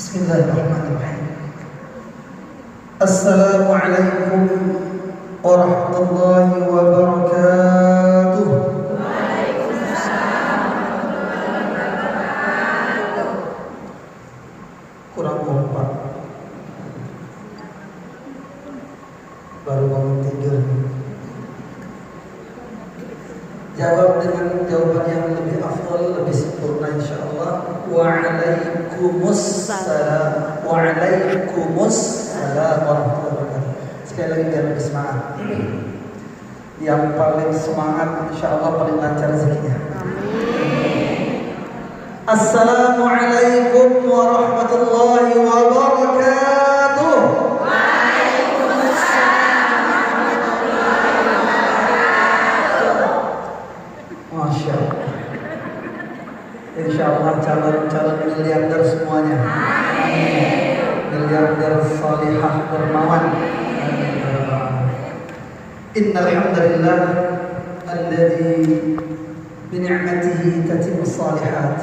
Bismillahirrahmanirrahim. Assalamualaikum warahmatullahi wabarakatuh. Kurang kompak. Baru bangun tidur. Jawab dengan jawaban yang lebih afdal, lebih sempurna insyaallah. Waalaikumsalam. Waalaikumsalam warahmatullahi wabarakatuh. Sekali lagi biar lebih semangat. Yang paling semangat insyaallah paling lancar rezekinya. Amin. Assalamualaikum warahmatullahi wabarakatuh. Masya Allah. Insyaallah calon-calon miliarder semuanya. Amin. Miliarder salihah dermawan. Innal hamdalillah alladzi bi ni'matihi tatimmu shalihat.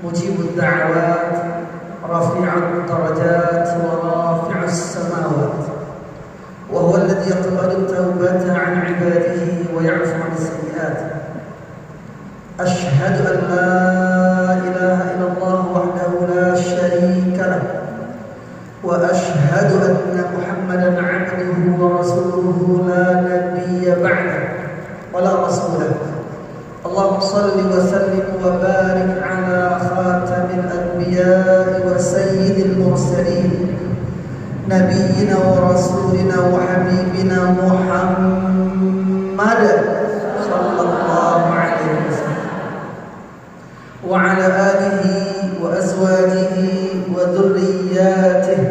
Mujibud da'awat, rafi'ud darajat wa rafi'us samawat. Wa huwa alladzi yaqbalu tawbata 'an 'ibadihi wa ya'fu 'an as-sayyi'at. أشهد أن لا إله إلا الله وحده لا شريك له وأشهد أن محمدا عبده ورسوله لا نبي بعده ولا رسول له. اللهم صل وسلم وبارك على خاتم الأنبياء وسيد المرسلين نبينا ورسولنا وحبيبنا محمد صلى الله عليه وسلم وعلى آله وأزواجه وذرياته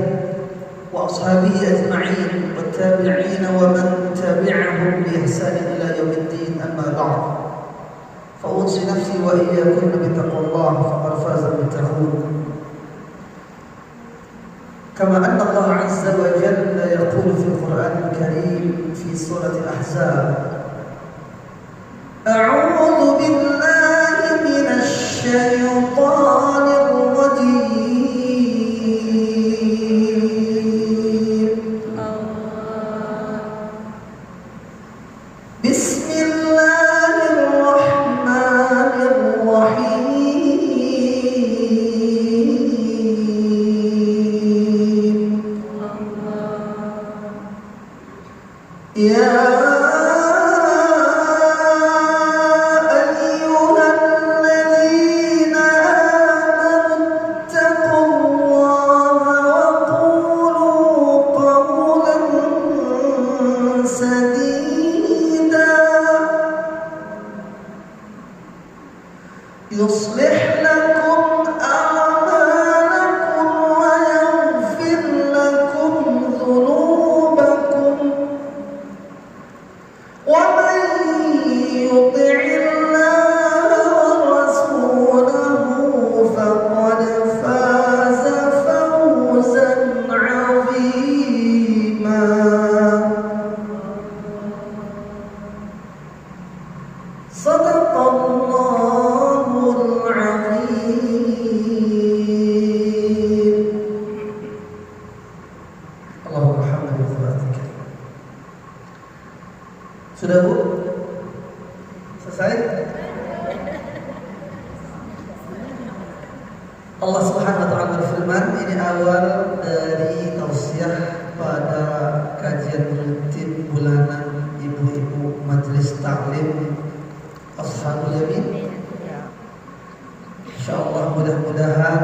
وأصحابه أجمعين والتابعين ومن تبعهم بإحسان إلى يوم الدين. أما بعد فأوصي نفسي وإياكم بتقوى الله فقد فاز المتقون. كما أن الله عز وجل يقول في القرآن الكريم في سورة الأحزاب: أعوذ بالله من الشيطان الرجيم. بسم الله الرحمن الرحيم. يا يصلح لكم أعمالكم ويغفر لكم ذنوبكم ومن يطع الله ورسوله فقد فاز فوزا عظيما. صدق الله العظيم. اللهم ارحمنا بقرآنك. Sudah Bu? Selesai? Allah Subhanahu wa taala berfirman, ini awal dari tausiah pada kajian rutin bulanan ibu-ibu Majelis Taklim Ashabul Yamin. Insyaallah mudah-mudahan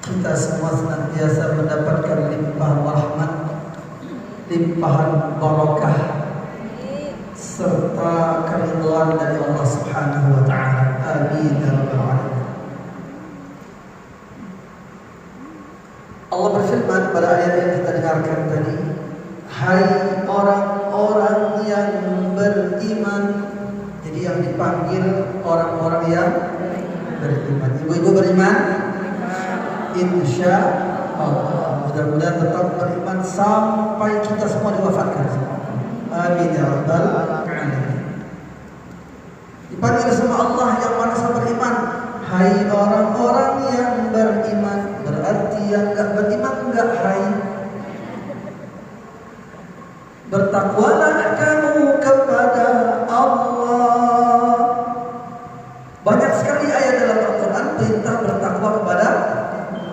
kita semua senantiasa mendapatkan limpahan rahmat, limpahan barakah serta keridhaan dari Allah Subhanahu wa taala. Amin ya rabbal alamin. Allah berfirman pada ayat yang kita dengarkan tadi, hai orang-orang yang beriman. Jadi yang dipanggil orang-orang yang beriman. Ibu-ibu beriman? Insya Allah. Mudah-mudahan tetap beriman sampai kita semua diwafatkan. Amin ya rabbal alamin. Dipanggil sama Allah yang merasa beriman. Hai orang-orang yang beriman, berarti Bertakwalah kamu kepada Allah. Banyak sekali ayat dalam Al-Quran perintah bertakwa kepada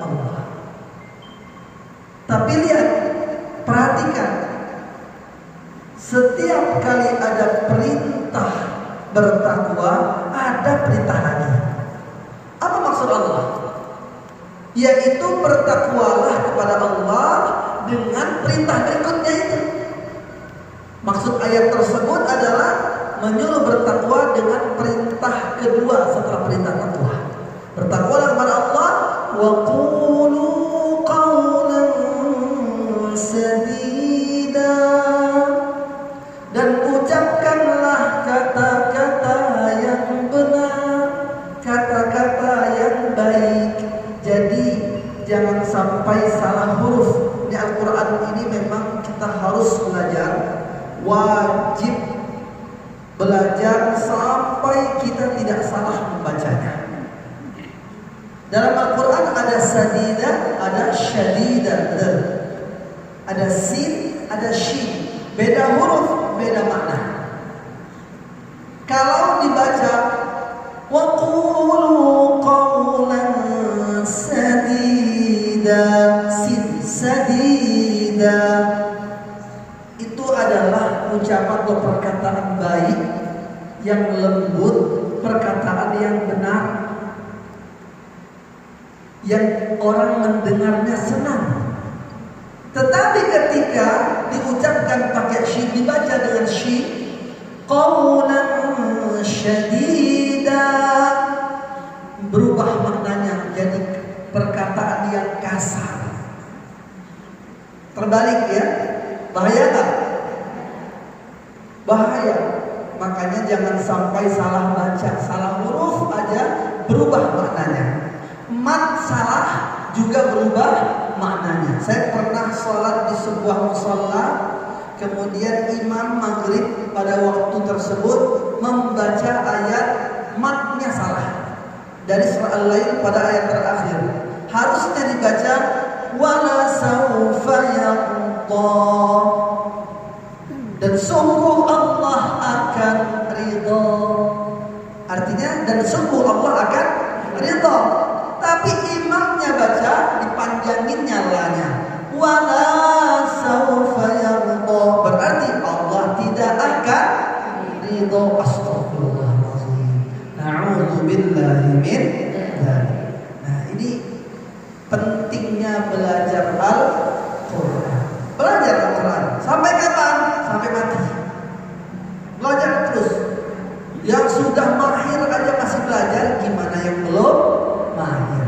Allah. Tapi lihat, perhatikan, setiap kali ada perintah bertakwa, ada perintah lagi. Apa maksud Allah? Yaitu bertakwalah kepada Allah dengan perintah berikutnya itu. Maksud ayat tersebut adalah menyuruh bertakwa dengan perintah kedua setelah perintah takwa. Bertakwalah kepada Allah, wa qulu qawlan sadida, dan ucapkanlah kata-kata yang benar, kata-kata yang baik. Jadi jangan sampai salah huruf. Di Al-Quran ini memang kita harus belajar, wajib belajar sampai kita tidak salah membacanya. Dalam Al-Quran ada sadida, ada syadida, ada sin, ada shin. Beda huruf, beda makna. Kalau dibaca wa qulu qawlan sadida, sin sadida, itu adalah ucapan atau perkataan baik yang lembut, perkataan yang benar, yang orang mendengarnya senang. Tetapi ketika diucapkan pakai shin, dibaca dengan shin, qawlan syadida, berubah maknanya jadi perkataan yang kasar. Terbalik ya, bahaya tak? Bahaya. Makanya jangan sampai salah baca, salah huruf aja berubah maknanya. Mat salah juga berubah maknanya. Saya pernah sholat di sebuah musholla, kemudian imam maghrib pada waktu tersebut membaca ayat, matnya salah dari surah Al-Lail pada ayat terakhir. Harusnya dibaca wala sawfa yaqta, dan sungguh Allah akan ridha. Artinya, dan sungguh Allah akan ridha. Tapi imamnya baca dipanjangin nyalanya, wala sawfa yaqta, berarti Allah tidak akan ridha. Astagfirullahaladzim, na'udzubillahi min dzalik. Nah, ini pentingnya belajar Al-Quran. Belajar Al-Quran sampai kapan? Sampai mati. Belajar terus. Yang sudah mahir aja masih belajar, gimana yang belum mahir?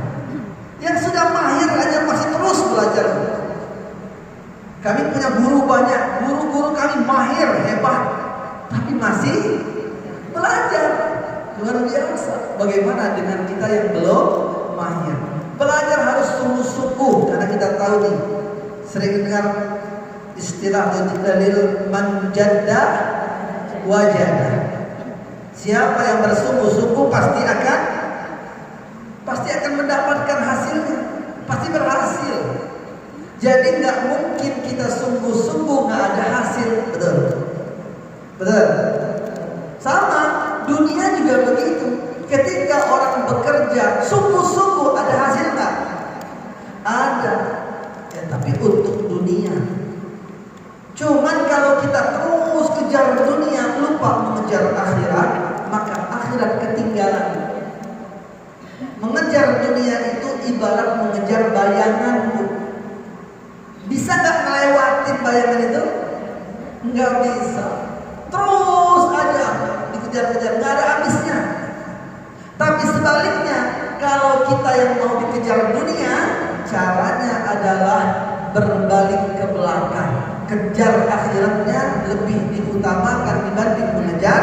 Yang sudah mahir aja masih terus belajar. Kami punya guru banyak, guru-guru kami mahir, hebat, tapi masih belajar. Luar biasa. Bagaimana dengan kita yang belum mahir? Belajar harus sungguh-sungguh, karena kita tahu nih, sering dengar istilah atau dalil man jadda wajada. Siapa yang bersungguh-sungguh pasti akan mendapatkan hasilnya, pasti berhasil. Jadi nggak mungkin kita sungguh-sungguh nggak ada hasil, betul? Betul. Sama dunia juga begitu. Ketika orang bekerja sungguh-sungguh, ada hasil nggak? Ada. Ya, tapi untuk dunia. Cuman kalau kita terus kejar dunia, lupa mengejar akhirat, maka akhirat ketinggalan. Mengejar dunia itu ibarat mengejar bayanganmu. Bisa nggak ngelewatin bayangan itu? Nggak bisa. Terus aja dikejar-kejar, nggak ada habisnya. Tapi sebaliknya, kalau kita yang mau dikejar dunia, caranya adalah berbalik ke belakang. Kejar akhiratnya lebih diutamakan dibanding mengejar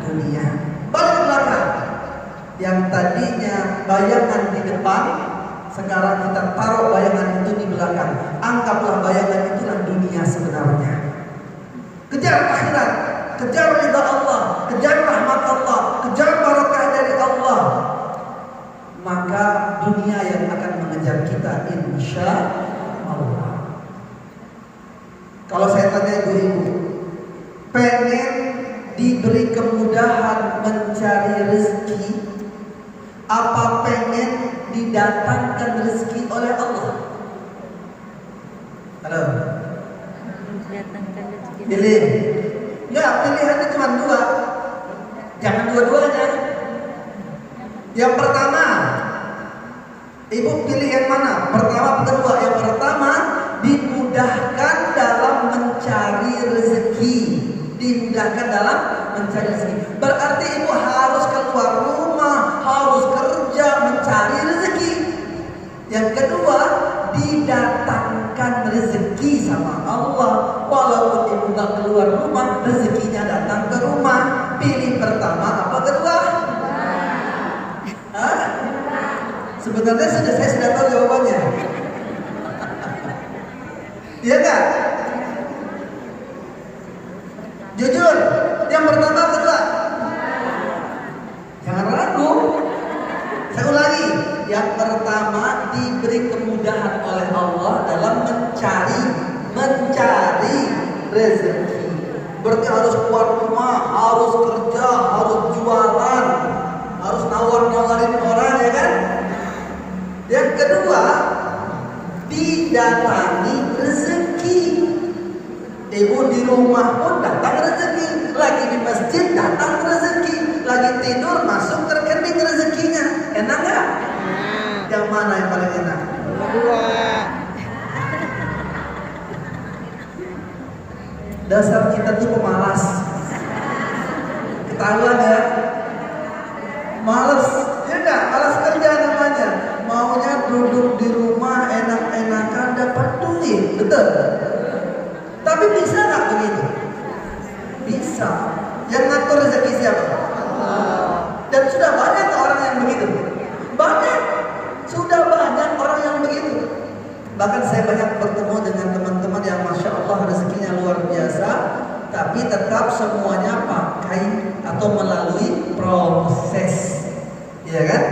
dunia. Balik ke belakang. Yang tadinya bayangan di depan, sekarang kita taruh bayangan itu di belakang. Anggaplah bayangan itulah dunia sebenarnya. Kejar akhirat, kejar ridha Allah, kejar rahmat Allah, kejar barakah dari Allah. Maka dunia yang akan mengejar kita, insya Allah. Kalau saya tanya ibu-ibu, pengen diberi kemudahan mencari rezeki, apa pengen didatangkan rezeki oleh Allah? Halo? Pilih. Enggak, pilihannya cuma dua. Jangan dua-duanya. Yang pertama, ibu pilih yang mana? Pertama atau kedua? Yang pertama, dimudahkan dalam mencari rezeki. Dimudahkan dalam mencari rezeki. Berarti ibu harus keluar rumah, harus kerja mencari rezeki. Yang kedua, didatangkan rezeki sama Allah. Walaupun ibu nggak keluar rumah, rezekinya datang ke rumah. Pilih pertama apa kedua? Hah? Sebenarnya saya sudah tahu jawabannya. Iya kan? Jujur, yang pertama kedua. Jangan ragu. Saya ulangi, yang pertama diberi kemudahan oleh Allah dalam mencari rezeki. Berarti harus keluar rumah, harus kerja, harus jualan, harus nawar-nawarin orang, ya kan? Yang kedua, didatangi rezeki. Ibu di rumah pun datang rezeki, lagi di masjid datang rezeki, lagi tidur masuk rekening rezekinya. Enak nggak? Yang mana yang paling enak? Kedua. Dasar kita tuh pemalas. Ketahuan ya? Males, ya nggak? Malas kerja namanya. Maunya duduk di rumah enak-enakan dapat duit, betul? Tapi bisa nggak begitu? Bisa. Yang ngatur rezeki siapa? Dan sudah banyak orang yang begitu. Banyak. Sudah banyak orang yang begitu. Bahkan saya banyak bertemu dengan teman-teman yang Masya Allah rezekinya luar biasa, tapi tetap semuanya pakai atau melalui proses. Ya kan?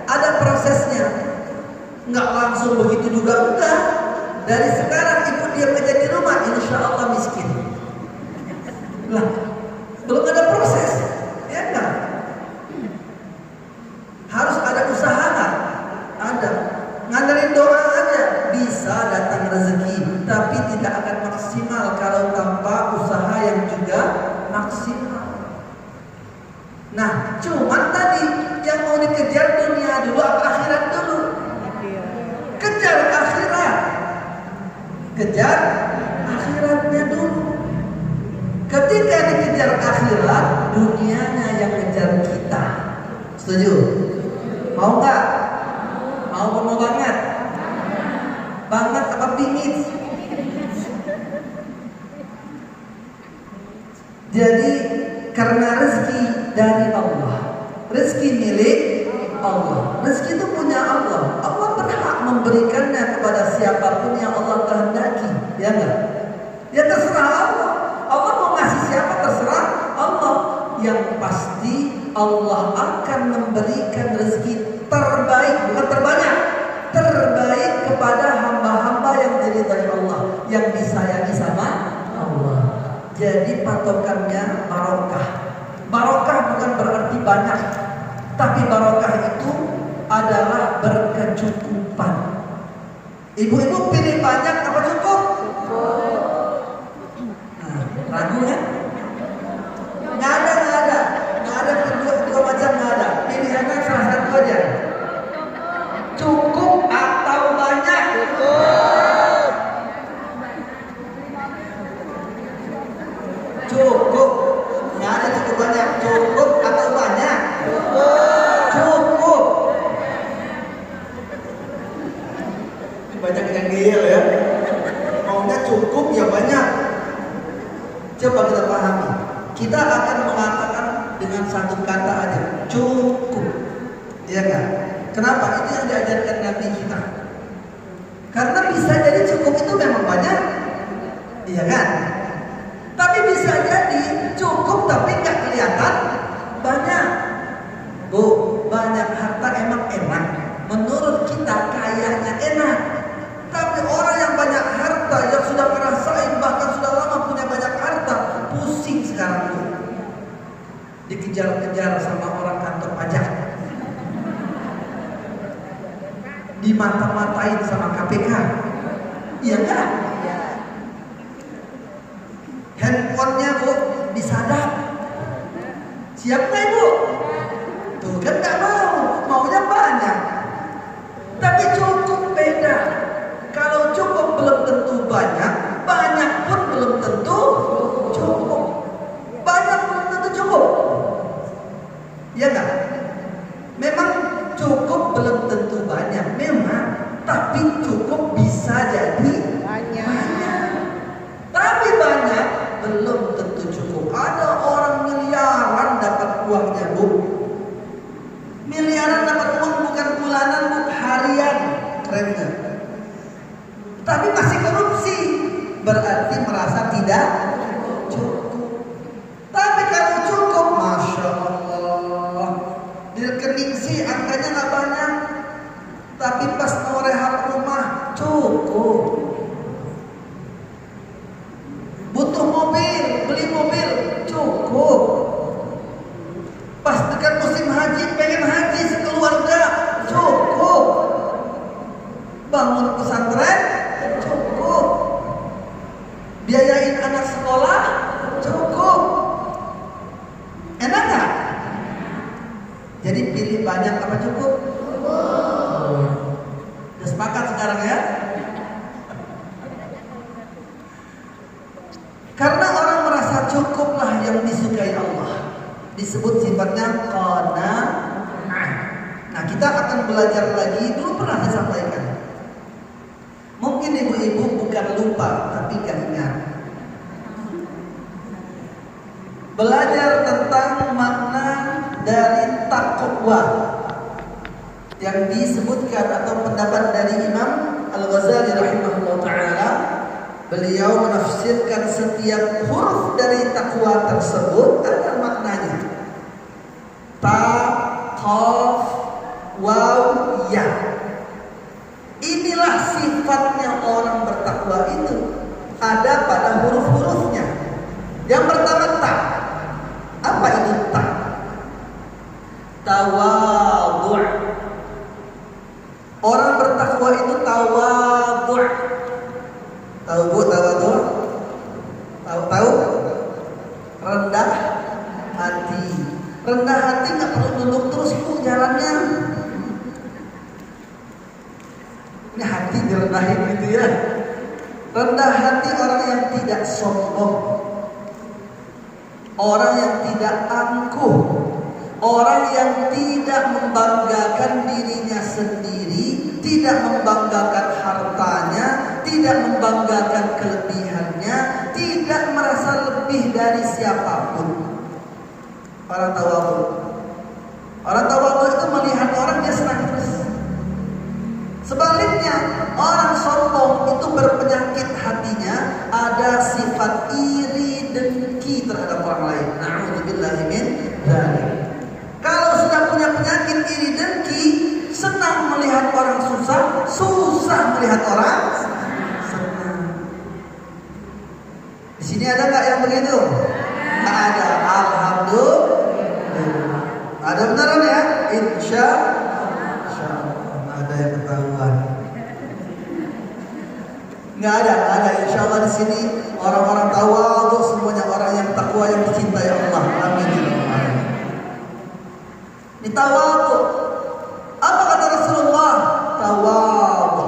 Ada prosesnya. Nggak langsung begitu juga, enggak. Dari sekarang ibu dia kerja di rumah, insya Allah miskin. Lah, belum ada proses, ya enggak? Harus ada usaha nggak? Ada. Ngandelin doa aja bisa datang rezeki, tapi tidak akan maksimal kalau tanpa usaha yang juga maksimal. Nah, cuman tadi yang mau dikejar dunia dulu apa akhirat dulu? Kejar akhirat. Kejar akhiratnya dulu. Ketika dikejar akhirat, dunianya yang ngejar kita. Setuju? Mau nggak? Mau banget? Banget apa bingit? Jadi karena rezeki dari Allah, rezeki milik Allah, rezeki itu punya Allah. Allah berhak memberikannya kepada siapapun yang Allah kehendaki, ya enggak? Ya terserah Allah. Allah mau ngasih siapa terserah Allah. Yang pasti Allah akan memberikan rezeki terbaik, bukan terbanyak, terbaik kepada hamba-hamba yang diridhai Allah, yang disayangi sama Allah. Jadi patokannya barokah. Barokah bukan berarti banyak, tapi barokah itu adalah berkecukupan. Ibu-ibu pilih banyak apa cukup? Nah, ragu ya? Nggak ada kedua macam, nggak ada. Pilihannya salah satu aja. Cukup atau banyak? Cukup. Nggak ada cukup banyak. Cukup atau banyak? Cukup. Banyak yang gil ya. Maunya cukup ya banyak. Coba kita pahami. Kita akan mengatakan dengan satu kata aja, cukup. Iya kan? Kenapa? Itu yang diajarkan Nabi kita. Karena bisa jadi cukup itu memang banyak. Iya kan? Tapi bisa jadi cukup tapi nggak kelihatan banyak. Bu, banyak harta emang enak. Menurut kita kayaknya enak. Tapi orang yang banyak harta, yang sudah ngerasain bahkan sudah lama dikejar-kejar sama orang kantor pajak, dimata-matain sama KPK, iya enggak? Handphonenya Bu disadap, siap nggak Ibu? Tuh kan nggak mau, maunya banyak. Tapi cukup beda. Kalau cukup belum tentu banyak, banyak pun belum tentu cukup. Banyak belum tentu cukup. Ya enggak? Memang cukup belum tentu banyak, memang. Tapi cukup bisa jadi banyak. Tapi banyak belum tentu cukup. Ada orang miliaran dapat uangnya Bu. Miliaran dapat uang bukan bulanan Bu, harian. Keren gak? Tapi masih korupsi, berarti merasa tidak cukup. Tapi kalau cukup, Masya Allah, di rekening sih angkanya gak banyak, tapi pas mau rehab rumah cukup. Butuh mobil, beli mobil cukup. Pas dekat musim haji, pengen haji sekeluarga cukup. Bangun pesantren cukup. Biayain anak sekolah cukup. Enak gak? Jadi pilih banyak apa cukup? Udah sepakat sekarang ya? Karena orang merasa cukuplah yang disukai Allah. Disebut sifatnya qanaah. Nah, kita akan belajar lagi. Dulu pernah saya sampaikan. Mungkin ibu-ibu bukan lupa, tapi gak ingat. Belajar tentang makna dari taqwa yang disebutkan atau pendapat dari Imam Al-Ghazali rahimahullah ta'ala. Beliau menafsirkan setiap huruf dari takwa tersebut ada maknanya. Ta, qaf, waw, ya. Inilah sifatnya orang bertakwa itu. Ada pada huruf-hurufnya. Yang pertama ta. Apa itu ta? Tawadhu'. Orang bertakwa itu tawadhu'. Tahu Bu tawadhu'? Tahu? Rendah hati. Rendah hati nggak perlu duduk terus Bu jalannya. Ini hati direndahin gitu ya. Rendah hati orang yang tidak sombong, orang yang tidak angkuh, orang yang tidak membanggakan dirinya sendiri, tidak membanggakan hartanya, tidak membanggakan kelebihannya, tidak merasa lebih dari siapapun. Orang tawadhu. Orang tawadhu itu melihat orang dia senang terus. Sebaliknya, orang sombong itu berpenyakit hatinya, ada sifat iri dengki terhadap orang lain. Na'udzubillahi min dzalik. Kalau sudah punya penyakit iri dengki, senang melihat orang susah, susah melihat orang senang. Di sini ada nggak yang begitu? Nggak ada. Alhamdulillah. Ada beneran ya? Insya Allah ada yang ketahuan. Nggak ada. Insya Allah di sini orang-orang tawadhu semuanya orang yang takwa yang dicintai Allah. Amin. Ini tawadhu. Apa kata Rasulullah? Tawadhu.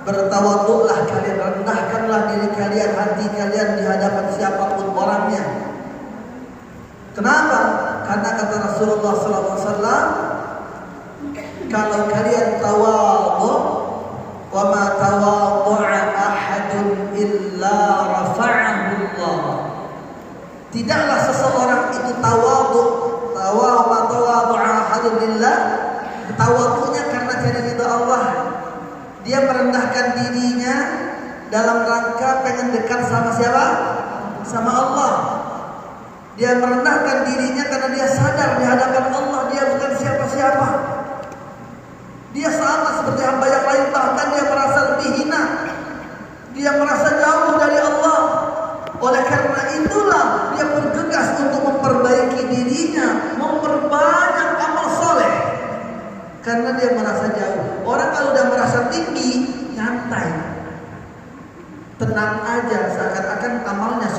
Bertawadhulah kalian, rendahkanlah diri kalian, hati kalian di hadapan siapapun orangnya. Kenapa? Karena kata Rasulullah SAW, kalau kalian tawadhu, wa ma tawadhu'a ahadun illa rafa'ahu Allah. Tidaklah seseorang itu tawadhu, tawadhu'a ahadun lillah, tawadhunya karena cari ridha Allah. Dia merendahkan dirinya dalam rangka pengen dekat sama siapa? Sama Allah. Dia merendahkan dirinya karena dia sadar di hadapan Allah dia bukan siapa-siapa. Dia sama seperti hamba yang lain, bahkan dia merasa lebih hina. Dia merasa jauh dari Allah. Oleh karena itulah dia bergegas untuk memperbaiki dirinya,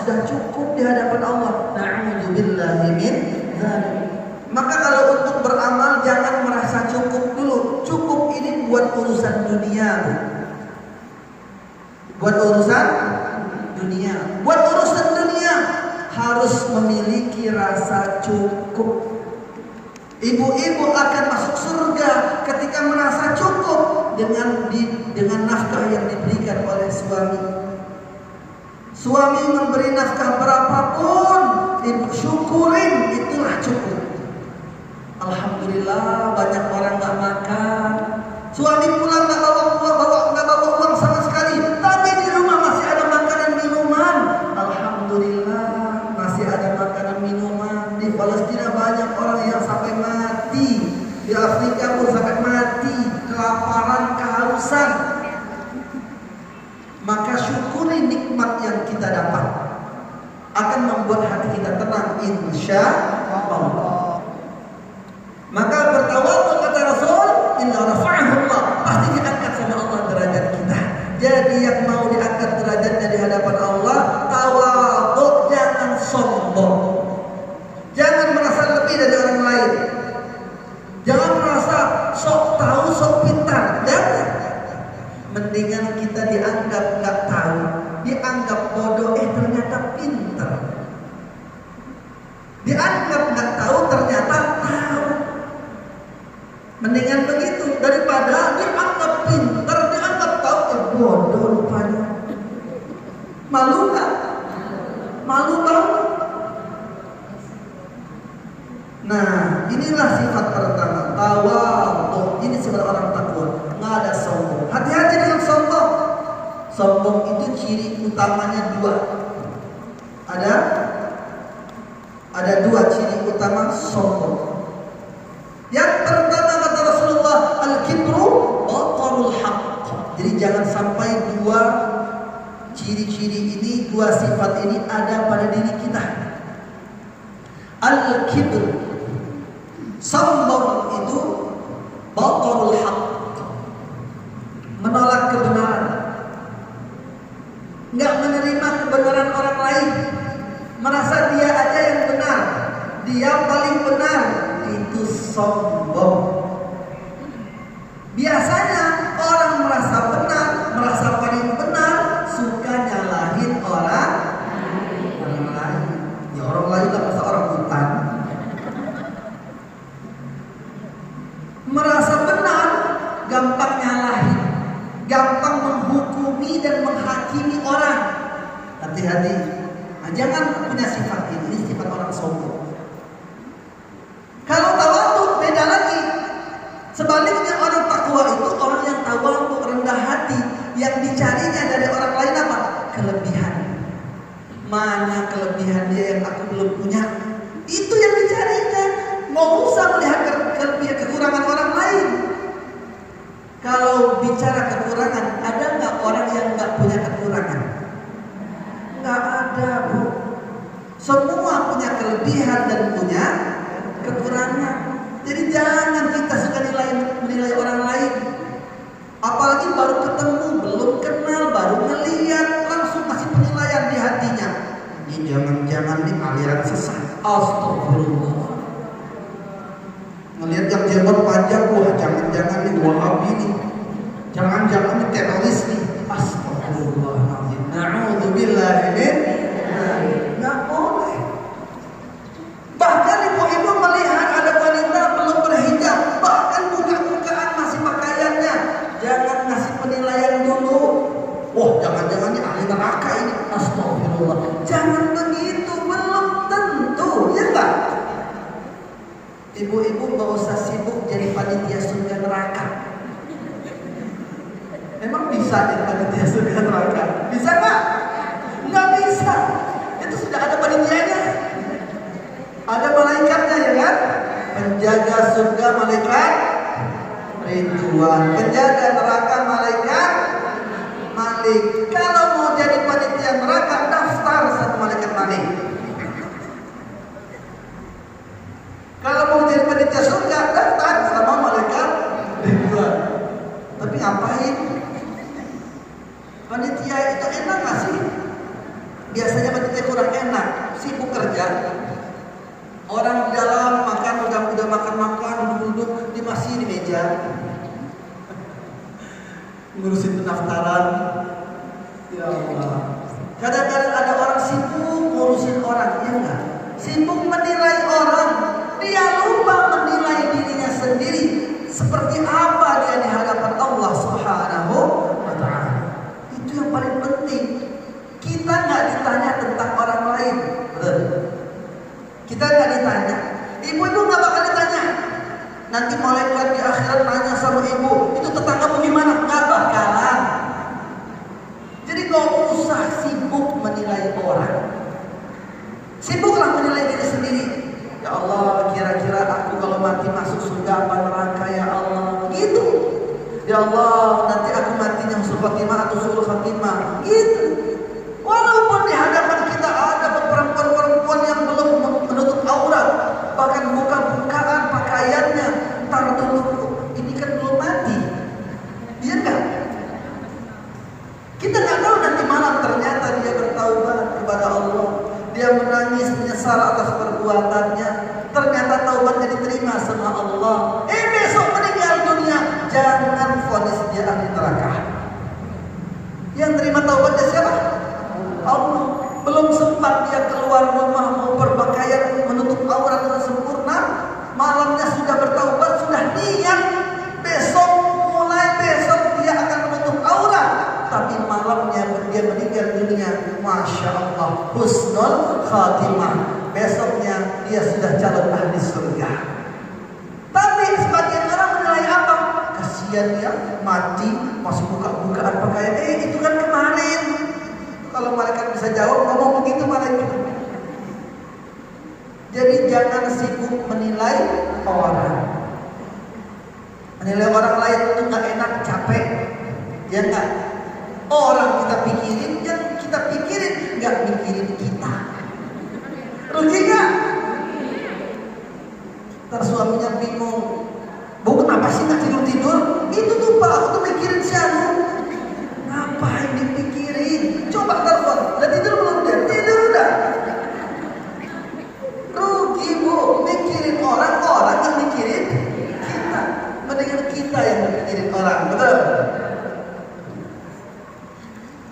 sudah cukup di hadapan Allah. Na'udzubillahi min dzalik. Maka kalau untuk beramal jangan merasa cukup dulu. Cukup ini buat urusan dunia. Buat urusan dunia. Buat urusan dunia harus memiliki rasa cukup. Ibu-ibu akan masuk surga ketika merasa cukup dengan nafkah yang diberikan oleh suami. Suami memberi nafkah berapapun, ibu syukurin, itulah cukup. Alhamdulillah banyak orang nggak makan. Suami pulang nggak bawa uang sama sekali, tapi di rumah masih ada makanan minuman. Alhamdulillah masih ada makanan minuman. Di Palestina banyak orang yang sampai mati, di Afrika pun sampai mati, kelaparan, kehausan. Maka syukuri nikmat yang kita dapat, akan membuat hati kita tenang, insya Allah. Maka bertawakal kata Rasul, inna rafa'ahu Allah, pasti diangkat sama Allah derajat kita. Jadi yang mau diangkat derajatnya di hadapan Allah, tawadhu, jangan sombong. Jangan merasa lebih dari orang lain. Jangan merasa sok tahu, sok pintar. Jangan. Mendingan kita dianggap nggak tahu, dianggap bodoh, ternyata pintar. Dianggap nggak tahu, ternyata tahu. Mendingan begitu daripada dianggap pintar, dianggap tahu, bodoh rupanya. Malu nggak? Malu banget. Nah, inilah sifat pertama, tawadhu. Ini sifat orang takwa, nggak ada sombong. Hati-hati dengan sombong. Sombong itu ciri utamanya dua. Ada dua ciri utama sombong. Yang pertama kata Rasulullah, al-kibru batarul haqq. Jadi jangan sampai dua ciri-ciri ini, dua sifat ini ada pada diri kita. Al-kibru, sombong itu batarul haqq, menolak kebenaran, nggak menerima kebenaran orang lain, merasa dia aja yang benar, dia paling benar. Itu sombong. Biasanya orang merasa benar, merasa paling benar, suka nyalahin orang lain. Ya orang lain lah, masa orang hutan. Merasa benar, gampang nyalahin, gampang menghukumi dan menghakimi orang. Hati-hati. Nah, jangan punya sifat ini sifat orang sombong. Kalau tawadhu beda lagi. Sebaliknya orang takwa itu orang yang tawadhu, rendah hati. Yang dicarinya dari orang lain apa? Kelebihan. Mana kelebihan dia yang aku belum punya? Itu yang dicarinya. Mau usah melihat kelebihan kekurangan orang lain. Kalau bicara kekurangan, ada nggak orang yang nggak punya kekurangan? Nggak ada, Bu. Semua punya kelebihan dan punya kekurangan. Jadi jangan kita suka menilai orang lain. Apalagi baru ketemu, belum kenal, baru ngelihat, langsung kasih penilaian di hatinya. Ini jangan-jangan nih aliran sesat. Astagfirullah. Ngelihat yang jenggot panjang, wah jangan-jangan nih Wahabi nih. Jangan-jangan nih teroris nih. Astagfirullahaladzim. Na'udzubillahi min dzalik. Nggak boleh. Bahkan ibu-ibu melihat ada wanita belum berhijab, bahkan buka-bukaan masih pakaiannya, jangan ngasih penilaian dulu. Wah, jangan-jangan ini ahli neraka ini. Astagfirullah. Jangan begitu, belum tentu, ya enggak? Ibu-ibu nggak usah sibuk jadi panitia surga neraka. Emang bisa jadi panitia surga neraka? Bisa nggak? Nggak bisa. Itu sudah ada panitianya. Ada malaikatnya, ya kan? Penjaga surga malaikat Ridwan, penjaga neraka malaikat Malik. Kalau mau jadi panitia neraka, daftar sama malaikat Malik. Kalau mau jadi panitia surga, daftar sama malaikat Ridwan. Tapi ngapain? Panitia itu enak nggak sih? Biasanya panitia pendaftaran. Ya Allah. Kadang-kadang ada orang sibuk ngurusin orang, ya enggak? Sibuk menilai orang. Dia lupa menilai dirinya sendiri. Seperti apa dia di hadapan Allah Subhanahu wa ta'ala. Itu yang paling penting. Kita nggak ditanya tentang orang lain. Betul? Kita nggak ditanya. Ibu itu nggak bakal ditanya. Nanti malaikat di akhirat nanya sama ibu, itu tetanggamu gimana? Nggak bakalan. Jadi nggak usah sibuk menilai orang. Sibuklah menilai diri sendiri. Ya Allah, kira-kira aku kalau mati masuk surga apa neraka ya Allah? Gitu. Ya Allah, nanti aku matinya husnul khatimah atau su'ul khatimah. Gitu. Walaupun di hadapan kita ada perempuan-perempuan yang belum menutup aurat, bahkan buka-bukaan pakaiannya, tar dulu, ini kan belum mati. Dia enggak. Kita nggak tahu nanti malam ternyata dia bertaubat kepada Allah. Dia menangis menyesal atas perbuatannya. Ternyata taubatnya diterima sama Allah. Besok meninggal dunia, jangan vonis dia ahli neraka. Yang terima taubatnya siapa? Allah. Belum sempat dia keluar rumah mau berpakaian menutup aurat dengan sempurna, malamnya sudah bertaubat, sudah niat mulai besok dia akan menutup aurat, tapi malamnya dia meninggal dunia. Masya Allah, husnul khatimah. Besoknya dia sudah calon ahli surga. Tapi sebagian orang menilai apa? Kasihan dia mati masih buka-bukaan pakaian. Itu kan kemarin. Kalau malaikat bisa jawab, ngomong begitu malaikat. Jadi jangan sibuk menilai orang. Menilai orang lain itu nggak enak, capek. Ya enggak? Orang kita pikirin, yang kita pikirin nggak mikirin kita. Rugi nggak? Ntar suaminya bingung. Bu, kenapa sih nggak tidur-tidur? Itu tuh Pak, aku tuh mikirin si Anu. Ngapain dipikirin? Coba telepon. Udah tidur belum dia? Tidur udah. Rugi Bu, mikirin orang yang mikirin kita. Mendingan kita yang mikirin orang, betul?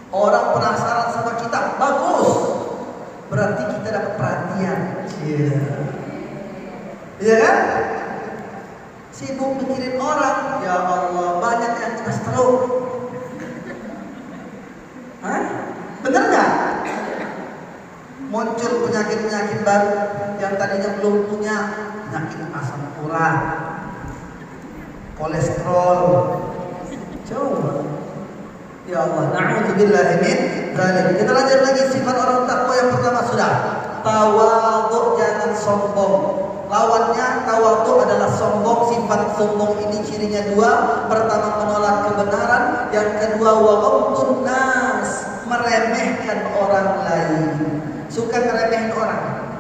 Orang penasaran sama kita, bagus. Berarti kita dapat perhatian. Iya kan? Sibuk mikirin orang, ya Allah, banyak yang kena stroke. Hah? Bener nggak? Muncul penyakit-penyakit baru yang tadinya belum punya, penyakit asam urat, kolesterol. Coba. Ya Allah, na'udzubillahi min dzalik. Kita lanjut lagi sifat orang takwa yang pertama sudah. Tawadhu, jangan sombong. Lawannya tawadhu adalah sombong. Sifat sombong ini cirinya dua. Pertama menolak kebenaran, yang kedua wa ghamdun nas, meremehkan orang lain. Suka ngeremehin orang.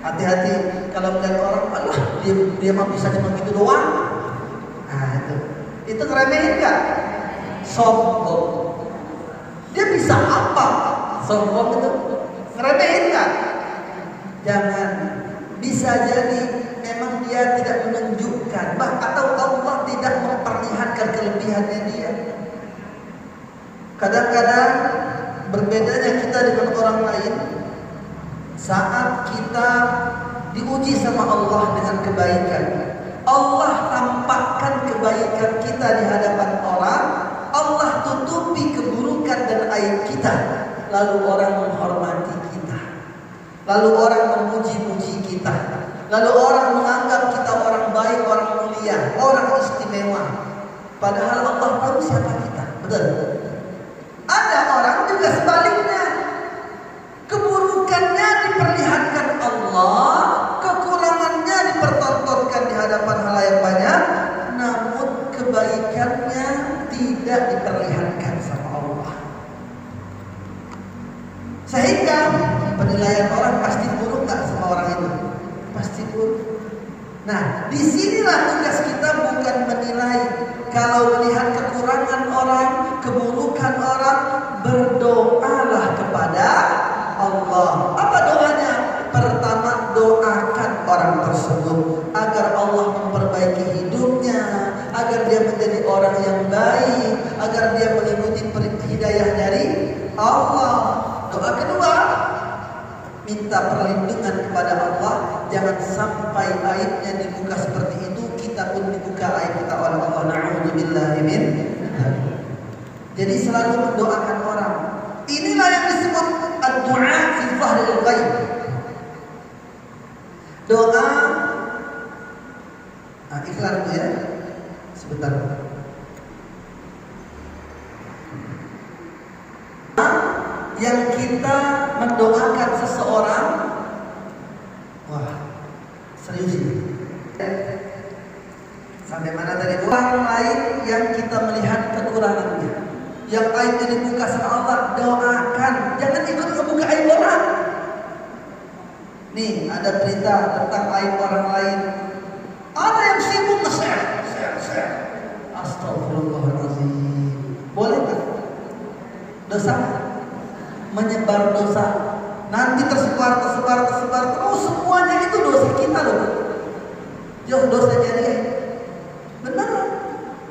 Hati-hati kalau melihat orang, alah dia mah bisa cuma gitu doang. Nah itu ngeremehin enggak? Sombong. Dia bisa apa? Sombong itu ngeremehin enggak? Jangan. Bisa jadi memang dia tidak menunjukkan, atau Allah tidak memperlihatkan kelebihannya dia. Kadang-kadang berbedanya kita dengan orang lain saat kita diuji sama Allah dengan kebaikan. Allah tampakkan kebaikan kita di hadapan orang, Allah tutupi keburukan dan aib kita. Lalu orang menghormati kita, lalu orang memuji-muji kita, lalu orang menganggap kita orang baik, orang mulia, orang istimewa. Padahal Allah tahu siapa kita. Betul? Ada orang juga sebaliknya, keburukannya diperlihatkan Allah, kekurangannya dipertontonkan di hadapan halayak banyak, namun kebaikannya tidak diperlihatkan sama Allah. Sehingga penilaian orang pasti buruk nggak sama orang itu? Pasti buruk. Nah, disinilah tugas kita bukan menilai. Kalau melihat kekurangan orang, keburukan orang, berdoalah kepada Allah. Apa doanya? Pertama, doakan orang tersebut agar Allah memperbaiki hidupnya, agar dia menjadi orang yang baik, agar dia minta perlindungan kepada Allah, jangan sampai aibnya dibuka seperti itu, kita pun dibuka aib kita oleh Allah. Na'udzubillahi min dzalik. Jadi selalu mendoakan orang. Inilah yang disebut ad-du'a fi dhahril ghaib. Doa. Iklan dulu ya. Sebentar. Yang kita mendoakan seseorang, wah serius ini. Sampai mana tadi? Orang lain yang kita melihat kekurangannya, yang aibnya dibuka sama Allah, doakan. Jangan ikut membuka aib orang. Nih ada berita tentang aib orang lain. Ada yang sibuk nge-share. Astagfirullahaladzim. Boleh nggak? Dosa? Menyebar dosa. Nanti tersebar terus semuanya itu dosa kita loh. Jauh dosa jadi. Benar?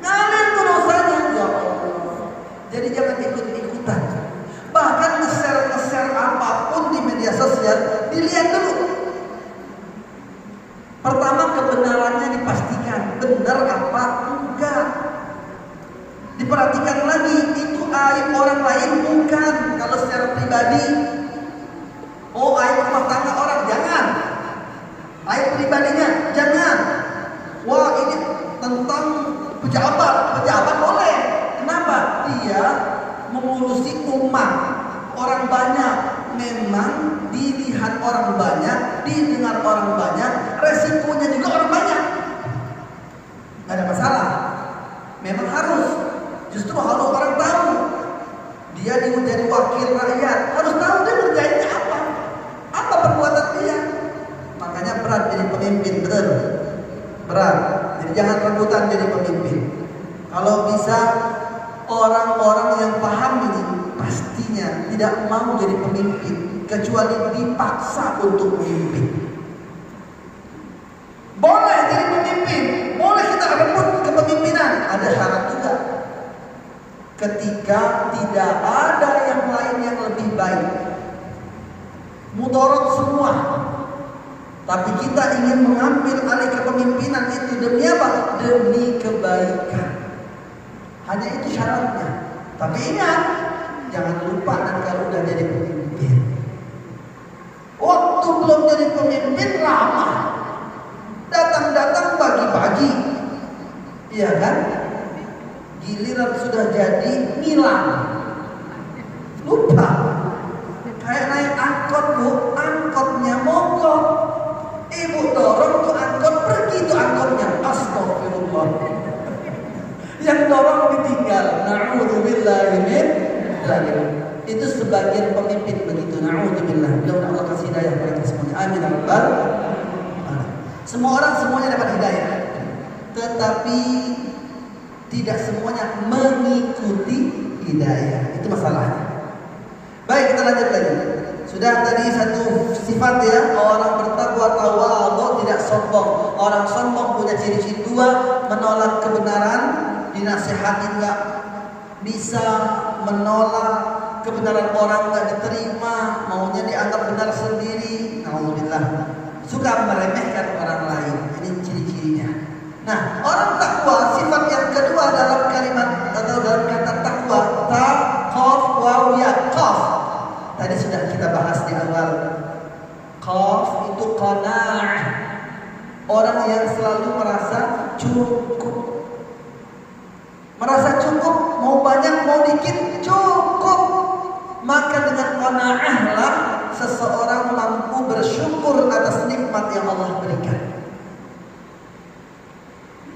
Ngalir tuh dosanya. Ya Allah. Jadi jangan ikut-ikutan. Bahkan nge-share apapun di media sosial, dilihat dulu. Pertama kebenarannya dipastikan, benar apa enggak. Diperhatikan lagi, itu aib orang lain bukan. Kalau secara pribadi, oh aib rumah tangga orang, jangan. Aib pribadinya, jangan. Wah ini tentang pejabat boleh. Kenapa? Dia mengurusi umat, orang banyak. Memang dilihat orang banyak, didengar orang banyak, resikonya juga orang banyak. Gak ada masalah. Memang harus. Justru harus orang tahu. Dia menjadi wakil rakyat, harus tahu dia kerjainnya apa. Apa perbuatan dia. Makanya berat jadi pemimpin, betul. Berat. Jadi jangan rebutan jadi pemimpin. Kalau bisa orang-orang yang paham ini pastinya tidak mau jadi pemimpin kecuali dipaksa untuk memimpin. Boleh jadi pemimpin, boleh kita rebut kepemimpinan, ada syarat juga. Ketika tidak ada yang lain yang lebih baik, mudarat semua, tapi kita ingin mengambil alih kepemimpinan itu demi apa? Demi kebaikan. Hanya itu syaratnya. Tapi ingat, jangan lupa dan kalau udah jadi pemimpin. Waktu belum jadi pemimpin lama. Datang bagi-bagi. Iya kan? Giliran sudah jadi ngilang. Lupa. Kayak naik angkot bu, angkotnya mogok. Ibu dorong tuh angkot, pergi tuh angkotnya. Astagfirullah. Yang dorong ditinggal. Na'udzubillahi min dzalik. Itu sebagian pemimpin begitu. Na'udzubillah. Mudah-mudahan Allah kasih hidayah kepada kita semuanya. Amin ya rabbal alamin. Semua orang semuanya dapat hidayah. Tetapi tidak semuanya mengikuti hidayah. Itu masalahnya. Baik, kita lanjut lagi. Sudah tadi satu sifat ya, orang bertakwa tawadhu, tidak sombong. Orang sombong punya ciri-ciri dua, menolak kebenaran, dinasihati enggak bisa, menolak kebenaran orang enggak diterima, maunya dianggap benar sendiri. Alhamdulillah. Suka meremehkan orang lain. Ini ciri-cirinya. Nah, orang takwa sifat yang kedua dalam kalimat atau dalam kata takwa, ta, qaf, waw, ya, qaf. Tadi sudah kita bahas di awal. Qaf itu qanaah. Orang yang selalu merasa cukup. Merasa cukup, mau banyak mau dikit cukup. Maka dengan qanaahlah seseorang mampu bersyukur atas nikmat yang Allah berikan.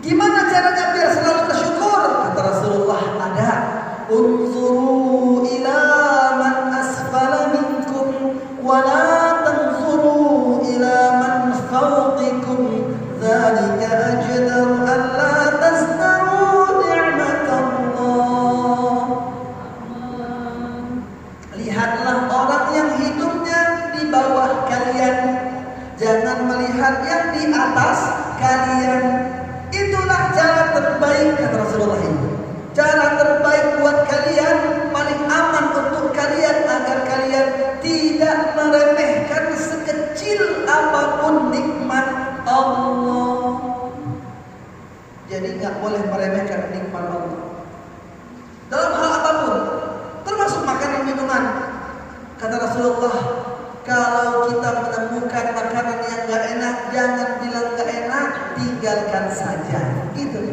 Gimana caranya biar selalu bersyukur? Kata Rasulullah ada. Unzuru ila man asfala minkum wa la tanzuru ila man fawqikum. Dzalika ajdaru an la tasdaru ni'matallah. Lihatlah orang yang hidupnya di bawah kalian, jangan melihat yang di atas kalian. Itulah cara terbaik kata Rasulullah ini. Cara terbaik buat kalian, paling aman untuk kalian agar kalian tidak meremehkan kita menemukan makanan yang gak enak, jangan bilang gak enak, tinggalkan saja. Gitu.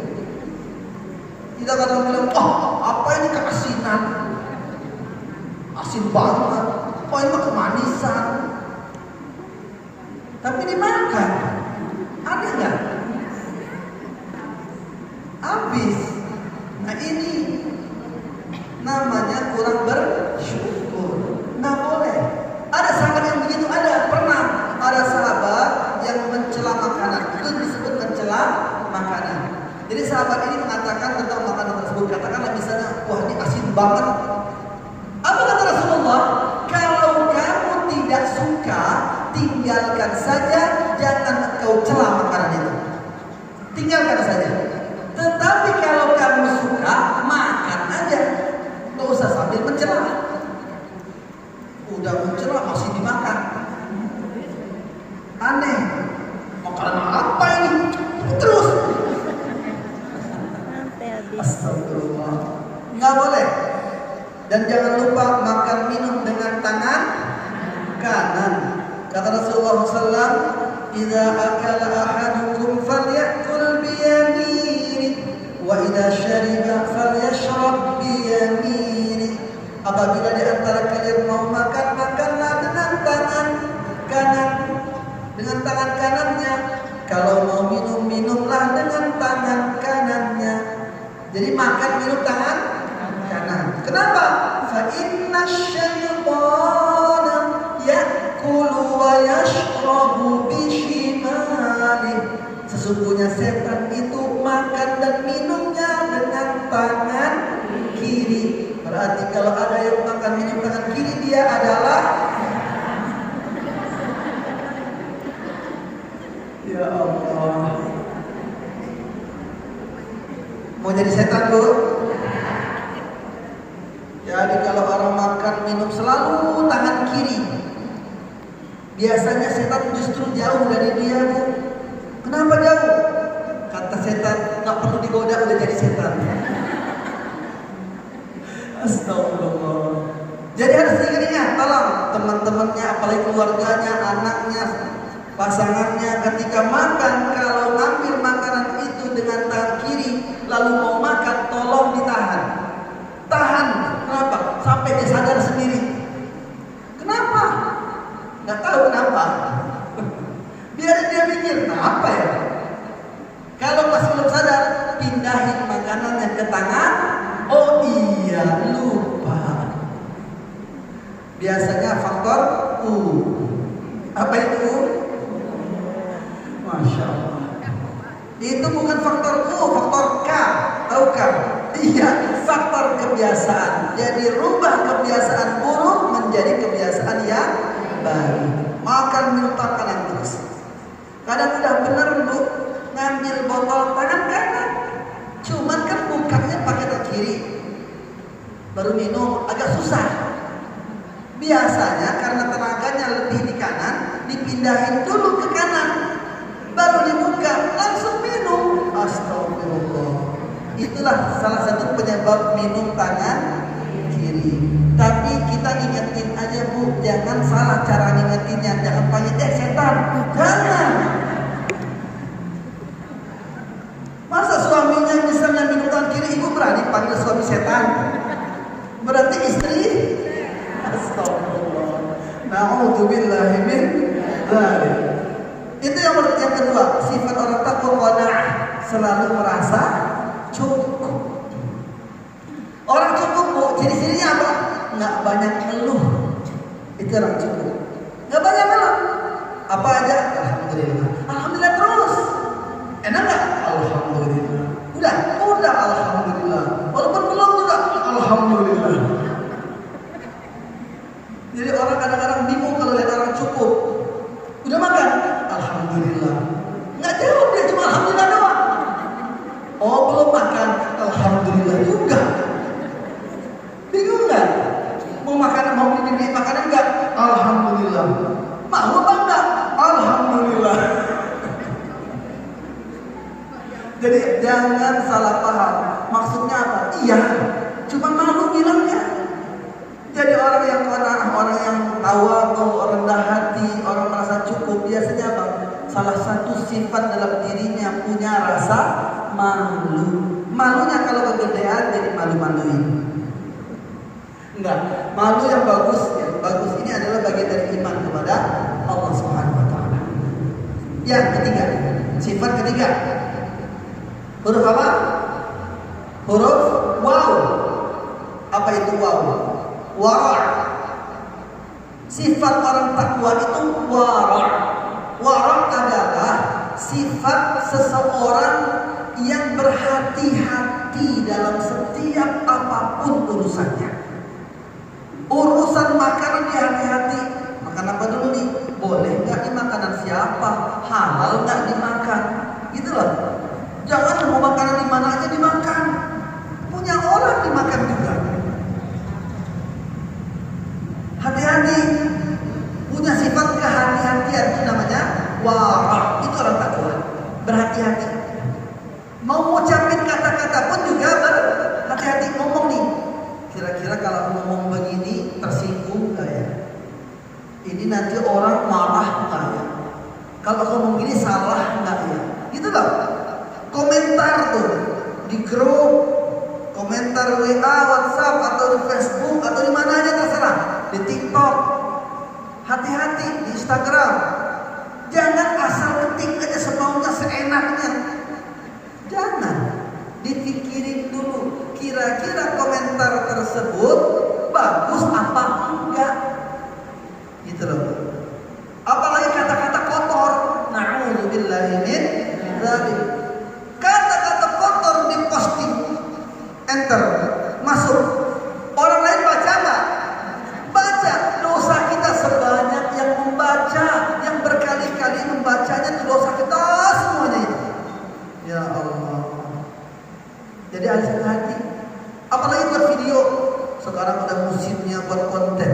Kita kadang bilang, oh apa ini keasinan, asin banget, oh ini mah kemanisan, tapi dimakan, aneh nggak? Habis. Nah ini namanya kurang bersyukur. Nggak boleh. Ada sahabat yang begitu, pernah ada sahabat yang mencela makanan. Itu disebut mencela makanan. Jadi sahabat ini mengatakan tentang makanan tersebut, katakanlah misalnya, wah ini asin banget. Apa kata Rasulullah? Kalau kamu tidak suka, tinggalkan saja, jangan engkau cela makanan itu. Tinggalkan saja. Tetapi kalau kamu suka, makan aja. Gak usah sambil mencela. Udah mencela masih dimakan. Aneh. Makanan apa ini? Terus. Astagfirullah. Nggak boleh. Dan jangan lupa makan minum dengan tangan kanan. Kata Rasulullah SAW, "Idza akala ahadukum falyakul biyaminihi, wa idza syariba falyashrab biyaminihi." Apabila di antara kalian mau makan, makanlah dengan tangan kanan, dengan tangan kanannya. Kalau mau minum, minumlah dengan tangan kanannya. Jadi makan minum tangan kanan. Kenapa? Fa inna syaitana ya'kulu wa yashrabu bishimalihi. Sesungguhnya setan itu makan dan minumnya dengan tangan kiri. Berarti kalau ada yang makan minum tangan kiri, dia adalah, ya Allah, mau jadi setan Bu? Jadi kalau orang makan minum selalu tangan kiri, biasanya setan justru jauh dari dia Bu. Kenapa jauh? Kata setan, nggak perlu digoda udah jadi setan. Astagfirullah. Jadi harus diingat, tolong teman-temannya, apalagi keluarganya, anaknya, pasangannya, ketika makan, kalau ngambil makanan itu dengan tangan kiri, lalu mau makan, tolong ditahan. Tahan. Kenapa? Sampai dia sadar sendiri. Kenapa? Nggak tahu kenapa. Biar dia mikir, kenapa ya? Kalau masih belum sadar, pindahin makanannya ke tangan. Oh iya, lupa. Biasanya faktor U. Apa itu? Masya Allah. Itu bukan faktor U, faktor K. Tahu K? Iya, faktor kebiasaan. Jadi rubah kebiasaan buruk menjadi kebiasaan yang baik. Makan minum makanan terus. Kadang udah bener Bu, ngambil botol tangan kanan. Cuman kan bukanya pakai tangan kiri. Baru minum agak susah. Biasanya karena tenaganya lebih di kanan, dipindahin dulu ke kanan. Baru dibuka, langsung minum. Astagfirullah. Itulah salah satu penyebab minum tangan kiri. Tapi kita ingetin aja Bu, jangan salah cara ngingetinnya. Jangan panggil setan. Jangan. Masa suaminya misalnya minum tangan kiri, ibu berani panggil suami setan? Berarti istri? Astagfirullah. Na'udzubillahi min dzalik. Itu yang kedua, sifat orang takwa qanaah, selalu merasa cukup. Orang cukup Bu, ciri-cirinya apa? Nggak banyak ngeluh. Itu orang cukup. Nggak banyak ngeluh. Apa aja? Alhamdulillah. Alhamdulillah terus. Enak nggak? Alhamdulillah. Udah alhamdulillah. Walaupun belum juga alhamdulillah. Jadi orang kadang-kadang bingung kalau lihat orang cukup. Udah makan? Alhamdulillah. Nggak jawab dia, cuma alhamdulillah doang. Oh belum makan? Alhamdulillah juga. Bingung nggak? Mau makanan, mau beli makanan nggak? Alhamdulillah. Mau apa enggak? Alhamdulillah. Jadi jangan salah paham. Maksudnya apa? Iya, cuma malu bilangnya. Jadi orang yang qanaah, orang yang tawadhu, rendah hati, orang cukup, biasanya apa? Salah satu sifat dalam dirinya punya rasa malu. Malunya kalau kegedean jadi malu-maluin. Enggak, malu yang bagus ya. Bagus ini adalah bagian dari iman kepada Allah Subhanahu wa taala. Yang ketiga, sifat ketiga. Huruf apa? Huruf waw. Apa itu waw? Wara'. Sifat orang takwa itu wara'. Wara' adalah sifat seseorang yang berhati-hati dalam setiap apapun urusannya. Urusan makanan dia hati-hati. Makan apa dulu nih? Boleh nggak di makanan siapa? Halal nggak dimakan? Gitu loh. Jangan mau makanan di mana aja dimakan. Punya orang dimakan juga. Hati-hati. Punya sifat kehati-hatian itu namanya wara'. Itu orang takwa. Berhati-hati. Mau ngucapin kata-kata pun juga berhati-hati ngomong nih. Kira-kira kalau ngomong begini tersinggung nggak ya? Ini nanti orang marah nggak ya? Kalau ngomong gini salah nggak ya? Gitu loh. Komentar tuh di grup, komentar WA, WhatsApp atau di Facebook atau di mana aja terserah. Di TikTok, hati-hati di Instagram. Jangan asal ketik aja semaunya seenaknya. Jangan, dipikirin dulu. Kira-kira komentar tersebut bagus apa enggak? Gitu loh. Apalagi kata-kata kotor. Na'udzubillahi min dzalik. Kata-kata kotor diposting, enter, masuk. Orang lain baca nggak? Baca. Dosa kita sebanyak yang membaca, yang berkali-kali membacanya itu dosa kita semuanya itu. Ya Allah. Jadi harus hati. Apalagi buat video. Sekarang ada musimnya buat konten.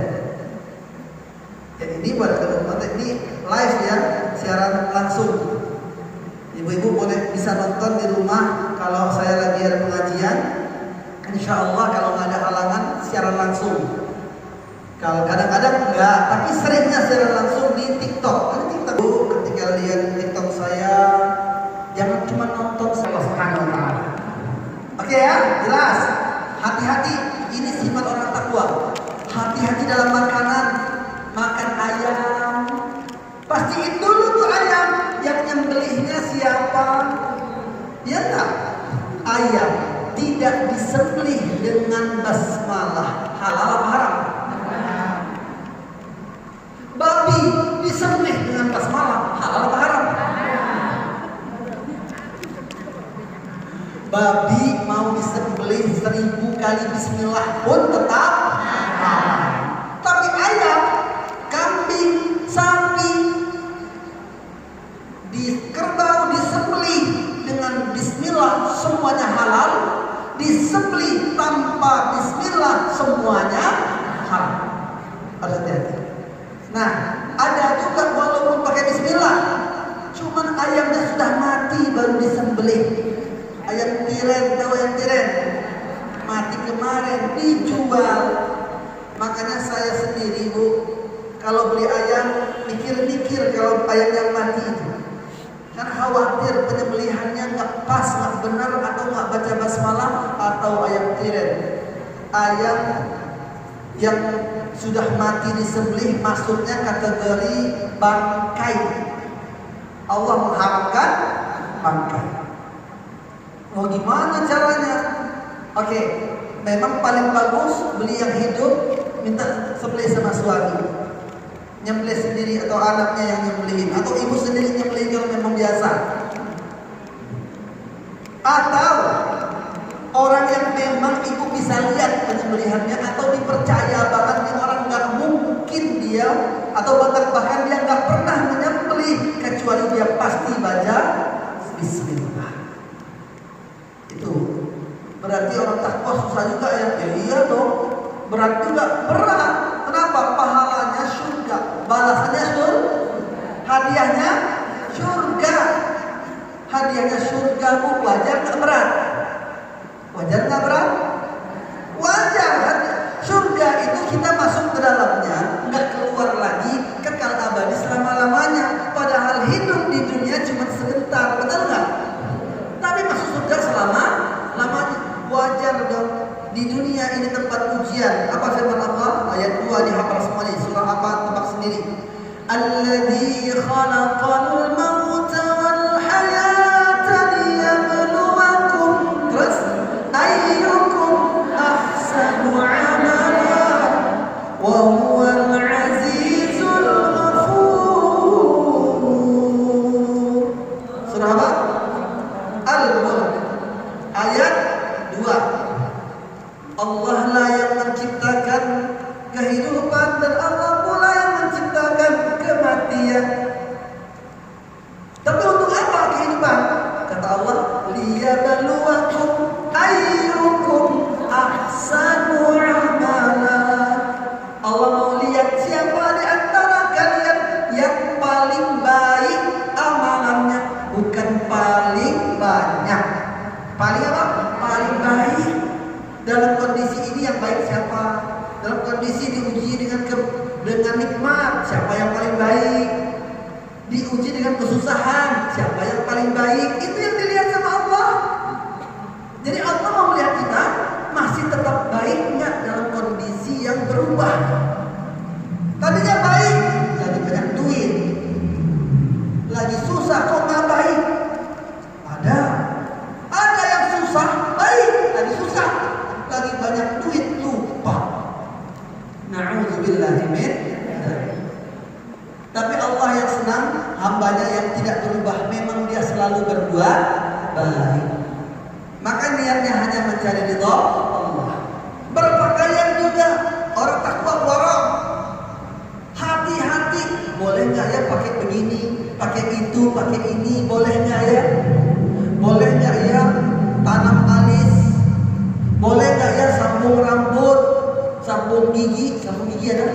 Ya ini buat konten ini live ya, siaran langsung. Ibu-ibu boleh bisa nonton di rumah kalau saya lagi ada pengajian. Insya Allah kalau nggak ada halangan siaran langsung. Kalau kadang-kadang enggak, tapi seringnya siaran langsung di TikTok. Ada TikTok. Ketika lihat TikTok saya, jangan cuma nonton Allah Subhanahu wa taala. Oke ya, jelas. Hati-hati, ini sifat orang takwa. Hati-hati dalam makanan. Makan ayam, pastiin dulu tuh ayam yang nyembelihnya siapa. Ya enggak? Ayam tidak disembelih dengan basmalah. Halal apa haram? Babi disembelih dengan basmalah. Halal apa haram? Babi mau disembelih 1000 kali bismillah pun tetap halal. Tapi ayam, kambing, sapi di kerbau disembelih dengan bismillah semuanya halal. Disembelih tanpa bismillah semuanya haram. Harus hati-hati. Nah, ada juga walaupun pakai bismillah, cuman ayamnya sudah mati baru disembelih. Ayam tiren, tahu ayam tiren? Mati kemarin dijual. Makanya saya sendiri, Bu, kalau beli ayam mikir-mikir kalau ayam yang mati itu. Karena khawatir penyembelihannya nggak pas, nggak benar, atau nggak baca basmalah, atau ayam tiren. Ayam yang sudah mati disembelih masuknya kategori bangkai. Allah mengharamkan bangkai. Mau gimana caranya? Oke, memang paling bagus beli yang hidup, minta sembelih sama suami. Nyembelih sendiri atau anaknya yang nyembelihin, atau ibu sendiri nyembelihin kalau memang biasa. Atau orang yang memang ibu bisa lihat penyembelihannya, atau dipercaya banget nih orang nggak mungkin dia, atau bahkan dia nggak pernah menyembelih kecuali dia pasti baca Bismillah. Itu berarti orang takwa susah juga ya? Ya iya dong. Berat juga, berat. Kenapa? Pahalanya surga, balasannya surga, hadiahnya surga. Hadiahnya surga, Bu. Wajar nggak berat? Wajar nggak berat? Wajar. Surga itu kita masuk ke dalamnya, nggak keluar lagi, kekal abadi selama-lamanya. Alladzi khalaqal mauta wal hayata liyabluwakum, terus ayyukum ahsanu amala wa huwal azizul ghafur. Surah apa? Al-Mulk ayat 2. Allah lah yang menciptakan kehidupan dan Allah pula yang menciptakan kematian. Tapi untuk apa kehidupan? Kata Allah, liyabluwakum ayyukum ahsanu amala. Allah mau lihat siapa di antara kalian yang paling baik amalannya, bukan paling banyak. Paling apa? Paling baik. Dalam kondisi ini yang baik siapa? Dalam kondisi diuji dengan nikmat, siapa yang paling baik? Diuji dengan kesusahan, siapa yang paling baik? Itu yang dilihat sama Allah. Jadi Allah mau melihat kita masih tetap baik nggak dalam kondisi yang berubah. Tadinya baik, lagi banyak duit. Lagi susah kok nggak baik? Ada yang susah baik, lagi susah, lagi banyak duit lupa. Na'udzubillahi min dzalik. Tapi Allah yang senang hambanya yang tidak berubah, memang dia selalu berbuat baik. Maka niatnya hanya mencari ridha Allah. Berpakaian juga orang takwa warok. Hati-hati, boleh nggak ya pakai begini, pakai itu, pakai ini, boleh nggak ya? Boleh nggak ya tanam alis? Boleh nggak ya sambung rambut, sambung gigi ada?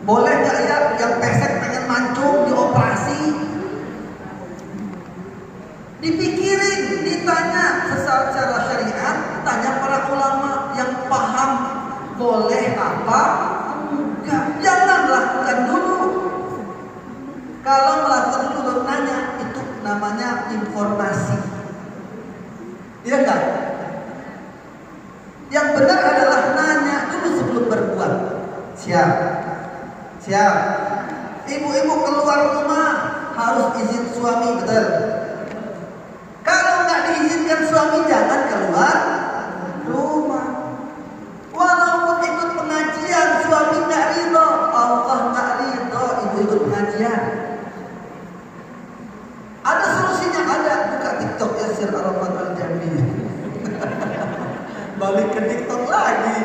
Boleh nggak ya yang pesek pengen mancung dioperasi? Dipikirin, ditanya secara syariat, tanya para ulama yang paham boleh apa? Enggak, jangan lakukan dulu. Kalau melakukan dulu baru nanya, itu namanya informasi. Iya enggak? Yang benar adalah nanya dulu sebelum berbuat. Siap. Ibu-ibu keluar rumah harus izin suami, betul? Kalau nggak diizinkan suami jangan keluar rumah. Walaupun ikut pengajian suami nggak ridho, Allah nggak ridho ibu ikut pengajian. Ada solusinya, ada. Buka TikTok Yasir Arafat Al-Jambi. Balik ke TikTok lagi.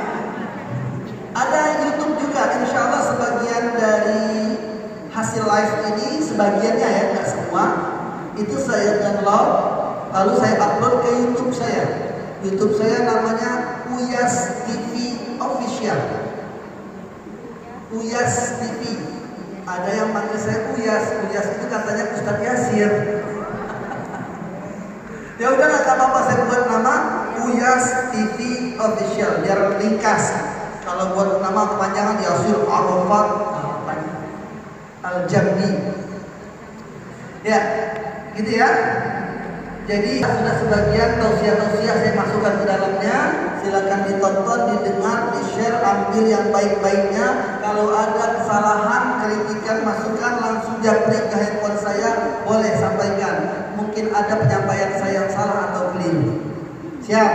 Ada YouTube juga, insya Allah sebagian dari hasil live ini, sebagiannya ya, nggak semua, itu saya download, lalu saya upload ke YouTube saya. YouTube saya namanya Uyas TV Official. Uyas TV. Ada yang panggil saya Uyas. Uyas itu katanya Ustadz Yasir. Ya udah nggak apa-apa, saya buat nama Uyas TV Official biar ringkas. Kalau buat nama kepanjangan Yasir Arafat Al-Jambi. Ya, gitu ya. Jadi sudah sebagian tausiah-tausiah saya masukkan ke dalamnya. Silakan ditonton, didengar, di-share, ambil yang baik-baiknya. Kalau ada kesalahan, kritikan, masukan, langsung japri ke handphone saya, boleh sampaikan. Mungkin ada penyampaian saya yang salah atau keliru. Siap?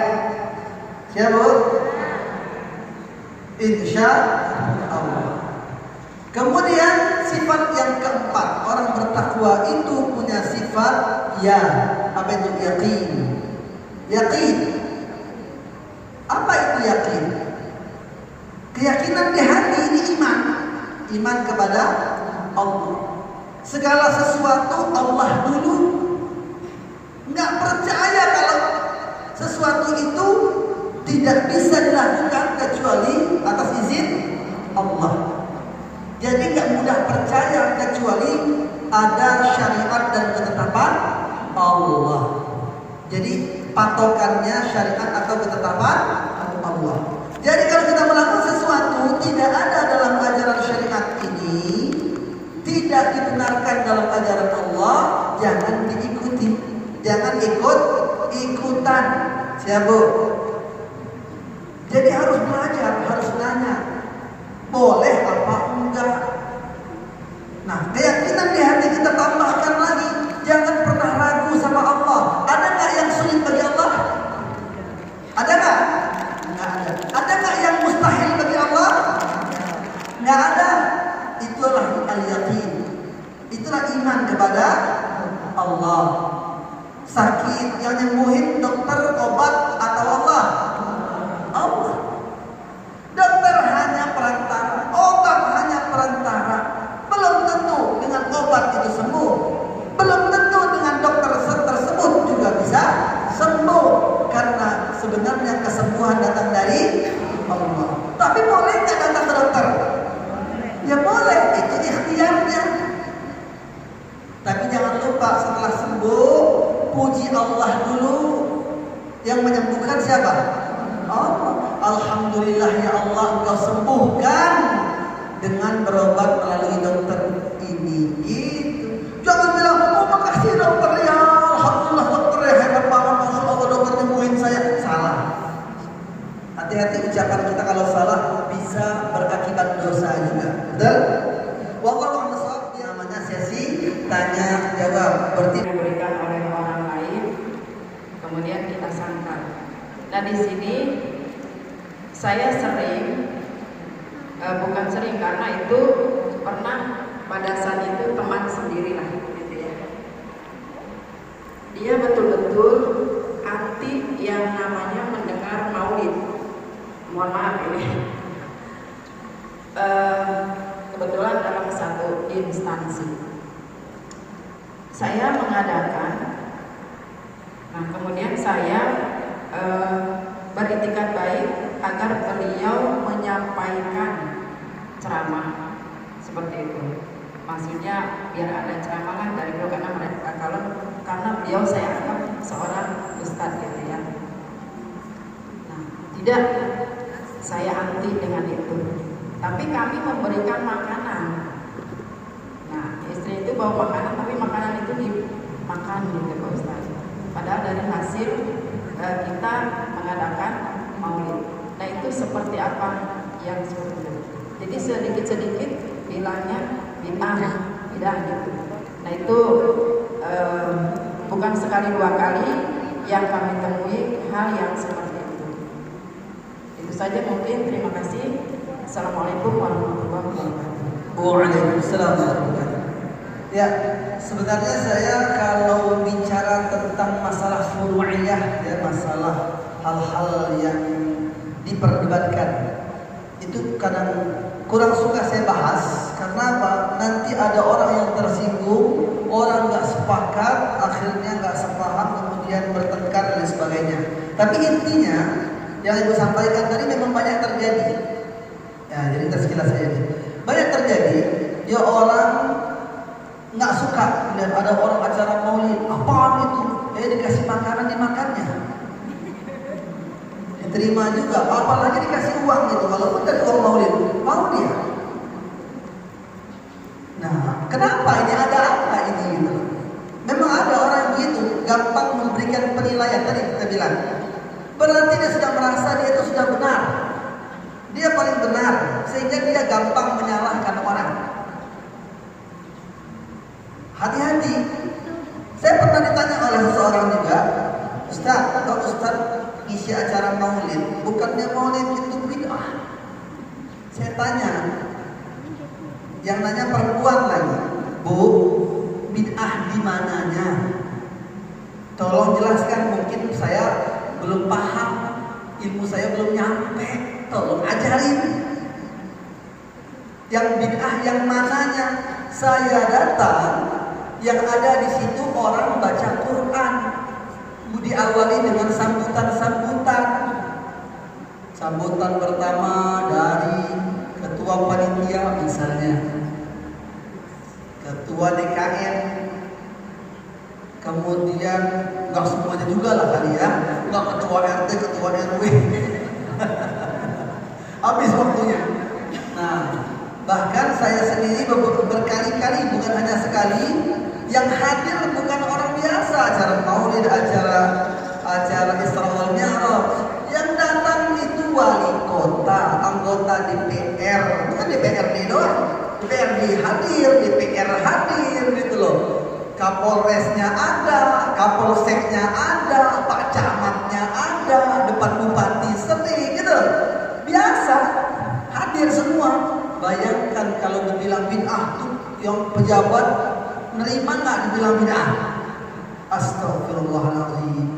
Siap, Bu? Insya Allah. Kemudian sifat yang keempat, orang bertakwa itu punya sifat ya, apa itu yakin? Yakin. Apa itu yakin? Keyakinan di hati ini iman. Iman kepada Allah. Segala sesuatu Allah dulu. Nggak percaya kalau sesuatu itu tidak bisa dilakukan kecuali atas izin Allah. Jadi nggak mudah percaya kecuali ada syariat dan ketetapan Allah. Jadi patokannya syariat atau ketetapan Allah. Jadi kalau kita melakukan sesuatu tidak ada dalam ajaran syariat ini, tidak dibenarkan dalam ajaran Allah, jangan diikuti, jangan ikut-ikutan. Siap, Bu? Jadi Jadi harus belajar, harus nanya, boleh apa enggak. Nah, keyakinan di hati kita tambahkan lagi, jangan pernah ragu sama Allah. Ada nggak yang sulit bagi Allah? Ada nggak? Nggak ada. Ada nggak yang mustahil bagi Allah? Nggak ada. Itulah al-yaqin. Itulah iman kepada Allah. Sakit yang nyembuhin dokter, obat atau Allah? Allah. Dokter hanya perantara, obat hanya perantara. Belum tentu dengan obat itu sembuh. Belum tentu dengan dokter tersebut juga bisa sembuh. Karena sebenarnya kesembuhan datang dari Allah. Tapi boleh nggak datang ke dokter? Ya boleh, itu ikhtiarnya. Tapi jangan lupa setelah sembuh, puji Allah dulu. Yang menyembuhkan siapa? Allah. Alhamdulillah ya Allah, Engkau sembuhkan dengan berobat melalui dokter ini. Gitu. Jangan bilang, oh makasih dokter ya, alhamdulillah dokter ya, hebat banget, masya Allah dokter nyembuhin saya. Salah. Hati-hati ucapan kita kalau salah bisa berakibat dosa juga. Betul? Wallahu a'lam. Namanya sesi tanya jawab. Berarti diberikan oleh orang lain, kemudian kita sangkal. Nah di sini saya sering, bukan sering karena itu pernah pada saat itu teman sendiri lah, gitu ya. Dia betul-betul anti yang namanya mendengar maulid. Mohon maaf ini. Kebetulan dalam satu instansi saya mengadakan, nah kemudian saya beriktikad baik agar beliau menyampaikan ceramah seperti itu. Maksudnya biar ada ceramah kan dari beliau, karena beliau saya anggap seorang ustadz gitu ya. Nah, tidak saya anti dengan itu. Tapi kami memberikan makanan. Nah, istri itu bawa makanan, tapi makanan itu dimakan gitu Pak Ustaz. Padahal dari hasil kita mengadakan maulid. Nah, itu seperti apa yang seperti itu. Jadi sedikit-sedikit bilangnya bid'ah gitu. Nah, itu bukan sekali dua kali yang kami temui hal yang seperti itu. Itu saja mungkin. Terima kasih. Assalamualaikum warahmatullahi wabarakatuh. Waalaikumsalam warahmatullahi wabarakatuh. Ya, sebenarnya saya kalau bicara tentang masalah furu'iyah, ya, masalah hal-hal yang diperdebatkan, itu kadang kurang suka saya bahas. Karena apa? Nanti ada orang yang tersinggung, orang nggak sepakat, akhirnya nggak sepaham, kemudian bertengkar dan sebagainya. Tapi intinya yang ibu sampaikan tadi memang banyak terjadi. Ya, jadi tersekilas saja. Banyak terjadi, ya orang nggak suka lihat ada orang acara maulid, apaan itu? Dikasih makanan dimakannya, diterima juga, apalagi dikasih uang gitu, walaupun dari uang maulid, mau dia. Nah, kenapa ini, ada apa ini gitu? Memang ada orang begitu, gampang memberikan penilaian. Tadi kita bilang, berarti dia sudah merasa dia itu sudah benar. Dia paling benar, sehingga dia gampang menyalahkan orang. Hati-hati. Saya pernah ditanya oleh seseorang juga, Ustaz, kalau Ustaz isi acara maulid, bukannya maulid itu bid'ah? Saya tanya, yang nanya perempuan lagi, Bu, bid'ah di mananya? Tolong jelaskan, mungkin saya belum paham, ilmu saya belum nyampe. Tolong ajarin. Yang bid'ah yang mananya? Saya datang, yang ada di situ orang baca Quran, diawali dengan sambutan-sambutan. Sambutan pertama dari ketua panitia misalnya, ketua DKM, kemudian nggak semuanya juga lah kali ya, nggak ketua RT, ketua RW. Habis waktunya. Nah, bahkan saya sendiri berkali-kali, bukan hanya sekali, yang hadir bukan orang biasa, acara maulid, acara Isra wal Mi'raj. Yang datang itu wali kota, anggota DPR, bukan DPRD doang, DPRD hadir, DPR hadir gitu loh. Kapolresnya ada, kapolseknya ada, pak camatnya ada, depan bupati sering gitu. Biasa hadir semua. Bayangkan kalau dibilang bid'ah tuh yang pejabat nerima nggak dibilang bid'ah? Astagfirullahaladzim.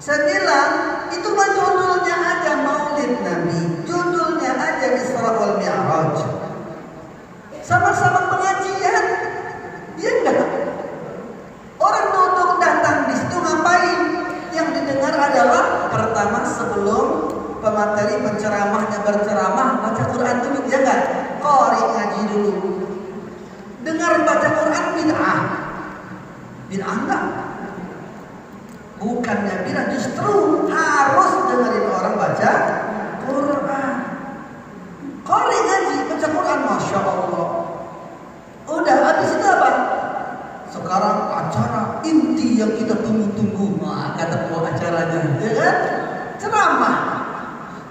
Saya bilang itu mah judulnya aja Maulid Nabi, judulnya aja Isra wal Mi'raj. Sama-sama pengajian, ya enggak? Orang duduk datang di situ ngapain? Yang didengar adalah pertama sebelum pemateri penceramahnya berceramah baca Quran dulu, ya enggak? Qari ngaji dulu. Dengar baca Quran bid'ah. Bid'ah enggak? Bukannya bid'ah, justru harus dengerin orang baca Quran. Qari ngaji baca Quran, masya Allah. Udah habis itu apa? Sekarang acara inti yang kita tunggu-tunggu, kata acaranya, ya kan? Ceramah.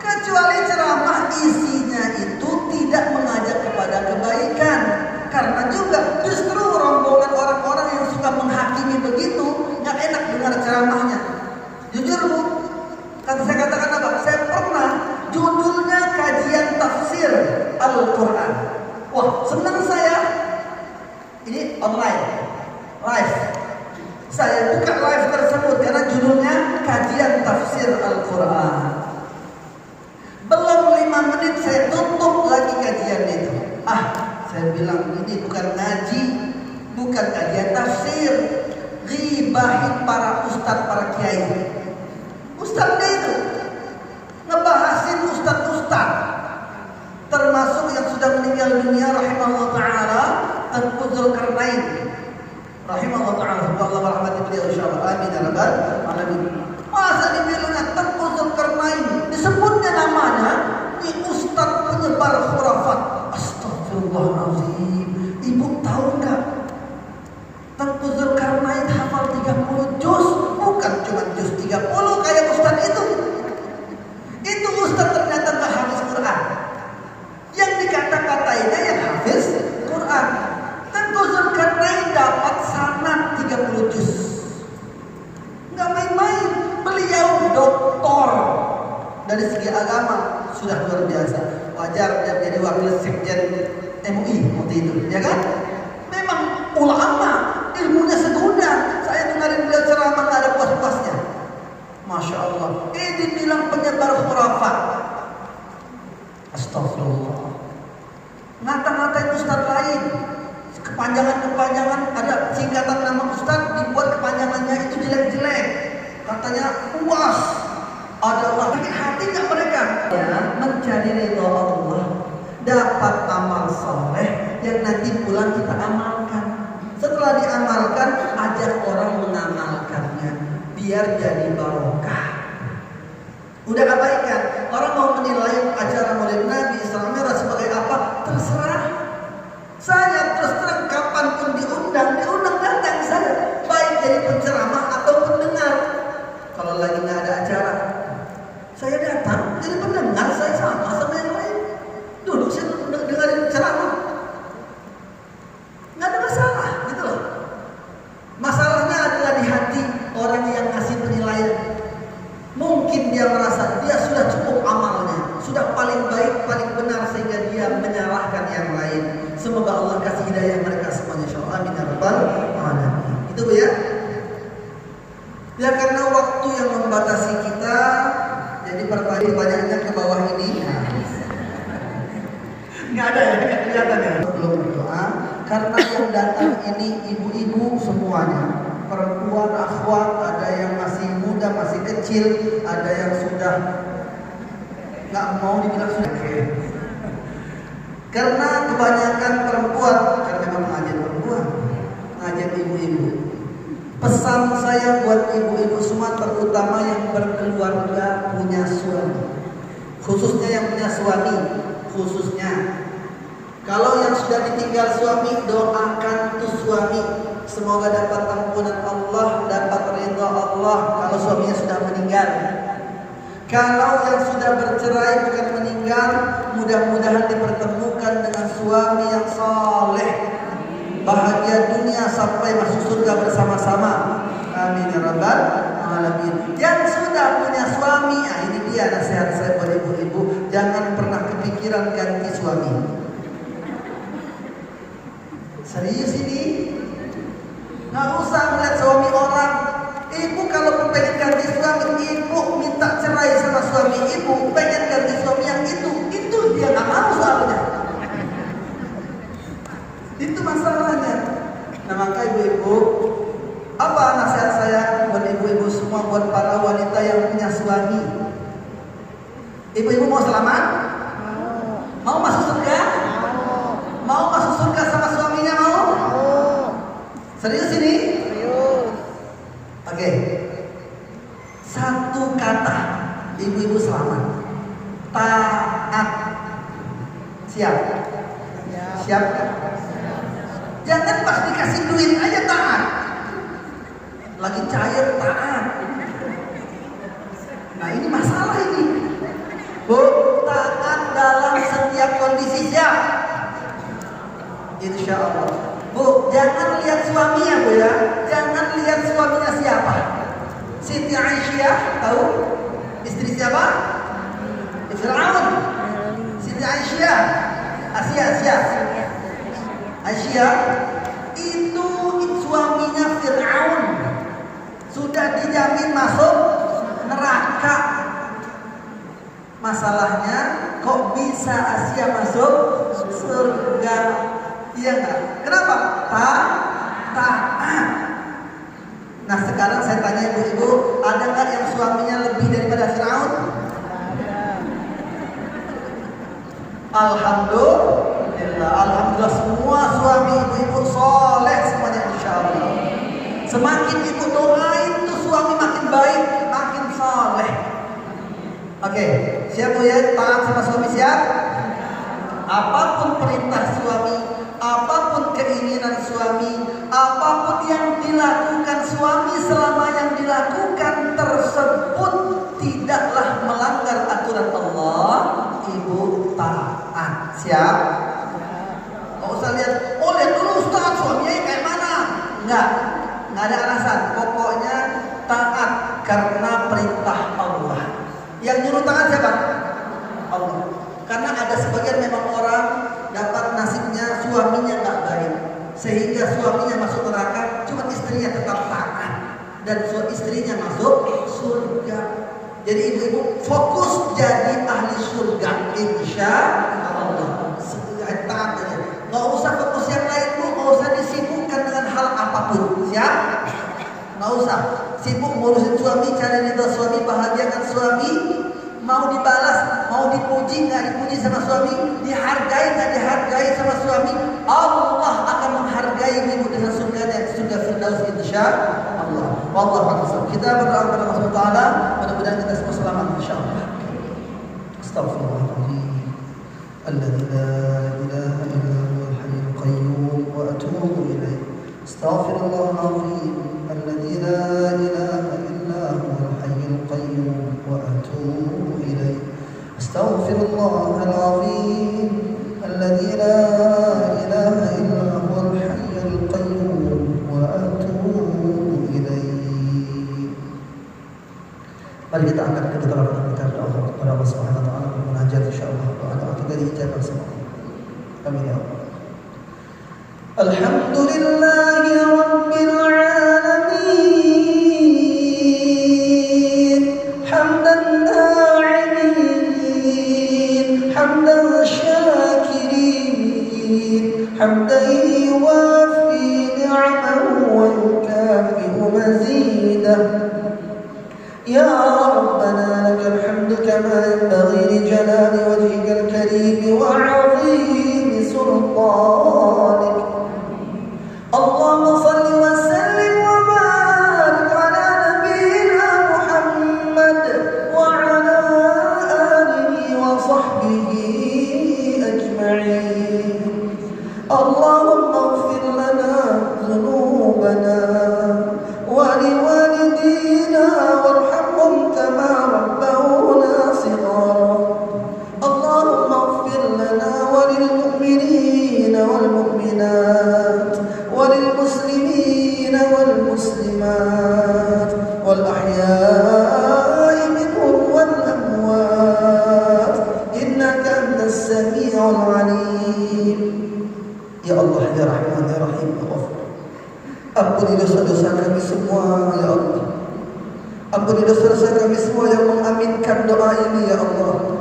Kecuali ceramah isinya itu tidak mengajak kepada kebaikan. Karena juga justru rombongan orang-orang yang suka menghakimi begitu, nggak enak dengar ceramahnya. Jujur Bu, saya katakan apa? Saya pernah judulnya kajian tafsir Al-Quran. Wah, senang saya. Ini online, live. Saya buka live tersebut karena judulnya kajian tafsir Al-Quran. Belum 5 menit saya tutup lagi kajian itu. Saya bilang ini bukan ngaji, bukan kajian tafsir. Ghibahin para ustadz, para kiai. Ustadznya itu ngebahasin ustadz-ustadz, termasuk yang sudah meninggal dunia rahimahullah ta'ala, Tengku Zulkarnain rahimahullah ta'ala, Allah rahmati beliau insyaallah, amin ya rabbal alamin. Masa dibilangnya Tengku Zulkarnain, disebutnya namanya ini ustadz penyebar khurafat. Astagfirullahaladzim. Ibu tahu enggak? Tengku Zulkarnain hafal 30 juz, bukan cuma juz 30 kayak ustadz itu. Itu ustadz ternyata enggak hafiz Quran. Yang dikata-katainya yang hafiz Quran. Tengku Zulkarnain dapat sanad 30 juz. Enggak main-main. Beliau doktor dari segi agama sudah luar biasa. Wajar dia jadi wakil sekjen MUI waktu itu, ya kan? Memang ulama, ilmunya segudang. Saya dengarin beliau ceramah nggak ada puas-puasnya. Masya Allah. Dibilang penyebar khurafat. Astagfirullah. Ngata-ngatain ustadz lain, kepanjangan-kepanjangan, ada singkatan nama ustadz dibuat kepanjangannya itu jelek-jelek. Katanya puas adalah hati nggak mereka? Ya, mencari ridho Allah, dapat amal soleh yang nanti pulang kita amalkan. Setelah diamalkan, ajak orang mengamalkannya, biar jadi barokah. Udah abaikan. Orang mau menilai acara Maulid Nabi Isra Mi'raj sebagai apa? Terserah. Saya terus terang kapanpun diundang datang saya, baik jadi penceramah atau pendengar. Kalau lagi nggak ada acara, saya datang jadi pendengar, saya sama yang lain. Duduk saya dengerin ceramah, nggak ada masalah, gitu loh. Masalahnya adalah di hati orang yang ngasih penilaian. Mungkin dia merasa dia sudah cukup amalnya, sudah paling baik, paling benar, sehingga dia menyalahkan yang lain. Semoga Allah kasih hidayah mereka semuanya, insyaallah. Amin ya rabbal alamin. Itu Bu ya. Ya, karena waktu yang membatasi kita, jadi pertanyaannya ke bawah ini. Nggak ada ya, nggak kelihatan ya. Belum berdoa, karena yang datang ini ibu-ibu semuanya, perempuan, akhwat, ada yang masih muda, masih kecil, ada yang sudah nggak mau dibilang sudah. Karena kebanyakan perempuan, karena memang pengajian perempuan, pengajian ibu-ibu. Pesan saya buat ibu-ibu semua, terutama yang berkeluarga punya suami, khususnya yang punya suami, khususnya kalau yang sudah ditinggal suami, doakan tuh suami semoga dapat ampunan Allah, dapat ridha Allah kalau suaminya sudah meninggal. Kalau yang sudah bercerai bukan meninggal, mudah-mudahan dipertemukan dengan suami yang saleh, bahagia dunia sampai masuk surga bersama-sama. Amin ya rabbal alamin. Yang sudah punya suami, ini dia nasihat saya buat ibu-ibu, jangan pernah kepikiran ganti suami. Serius ini? Nggak usah melihat suami orang. Ibu kalau pengen ganti suami, ibu minta cerai sama suami ibu, pengen ganti suami yang itu dia nggak mau soalnya. Itu masalahnya. Nah maka ibu-ibu, apa nasihat saya buat ibu-ibu semua, buat para wanita yang punya suami? Ibu-ibu mau selamat? Mau masuk surga? Mau masuk surga sama suaminya mau? Serius ini? Oke. Satu kata, ibu-ibu selamat. Taat. Siap? Siap? Jangan pas dikasih duit aja taat. Lagi cair taat. Nah ini masalah ini. Bu, taat dalam setiap kondisi, siap? Insya Allah. Bu, jangan lihat suaminya bu ya. Jangan lihat suaminya siapa. Siti Aisyah, tahu? Istri siapa? Fir'aun. Siti Aisyah. Aisyah itu suaminya Fir'aun. Sudah dijamin masuk neraka. Masalahnya kok bisa Asia masuk surga? Iya enggak? Kenapa? Taat. Nah sekarang saya tanya ibu-ibu, ada nggak yang suaminya lebih daripada Fir'aun? Alhamdulillah semua suami ibu-ibu soleh semuanya insya Allah. Semakin ibu doain tuh suami makin baik, makin soleh. Oke, siap bu ya, taat sama suami, siap? Apapun perintah suami, apapun keinginan suami, apapun yang dilakukan suami, selama yang dilakukan tersebut tidaklah melanggar aturan Allah, ibu taat. Siap? Gak usah lihat, lihat dulu Ustaz suaminya kayak mana. Enggak ada alasan. Pokoknya taat karena perintah Allah. Yang nyuruh taat siapa? Allah. Karena ada sebagian memang orang dapat nasibnya suaminya nggak baik, sehingga suaminya masuk neraka, cuma istrinya tetap taat dan istrinya masuk surga. Jadi ibu-ibu fokus jadi ahli surga insya Allah. Taat aja, nggak usah fokus yang lain bu, nggak usah disibukkan dengan hal apapun. Siap? Nggak usah sibuk ngurusin suami, cari ridho suami, bahagiakan suami. Mau dibalas, mau dipuji nggak dipuji sama suami, dihargai nggak dihargai sama suami, Allah akan menghargai ibu dengan surganya, surga Firdaus insya Allah. Wallahu a'lam. Kita berdoa kepada Allah Subhanahu wa taala, mudah-mudahan kita semua selamat insya Allah. Astaghfirullahaladzim. Alladzi la ilaha illa huwal hayyul qayyum wa atubu ilaih. Astaghfirullahaladzim. Alladzi la ilaha illa huwal hayyul qayyum wa atubu ilaih. Astaghfirullahaladzim. Alladzi la ilaha illa huwal hayyul qayyum wa atubu ilaih. Mari kita angkat kedua tangan kita kepada Allah Subhanahu wa taala munajat insyaallah doa kita diijabah semua. Amin ya Allah. Alhamdulillahi rabbil alamin. Hamdan na'imin, hamdan syakirin, hamdan yuwafi ni'amahu wa yukafi'u mazidah. يا ربنا لك الحمد كما ينبغي لجلال وجهك الكريم وعظيم سلطانك. اللهم صل وسلم وبارك على نبينا محمد وعلى آله وصحبه أجمعين. اللهم اغفر لنا ذنوبنا ولوالدينا وارحمهم كما ربونا وللمؤمنين والمؤمنات وللمسلمين والمسلمات والأحياء منهم والأموات إنك أنت السميع العليم. Ya Allah, ya Rahman, ya Rahim, ya Ghafur, ampuni dosa-dosa kami semua ya Allah. Ampuni dosa-dosa kami semua yang mengaminkan doa ini ya Allah.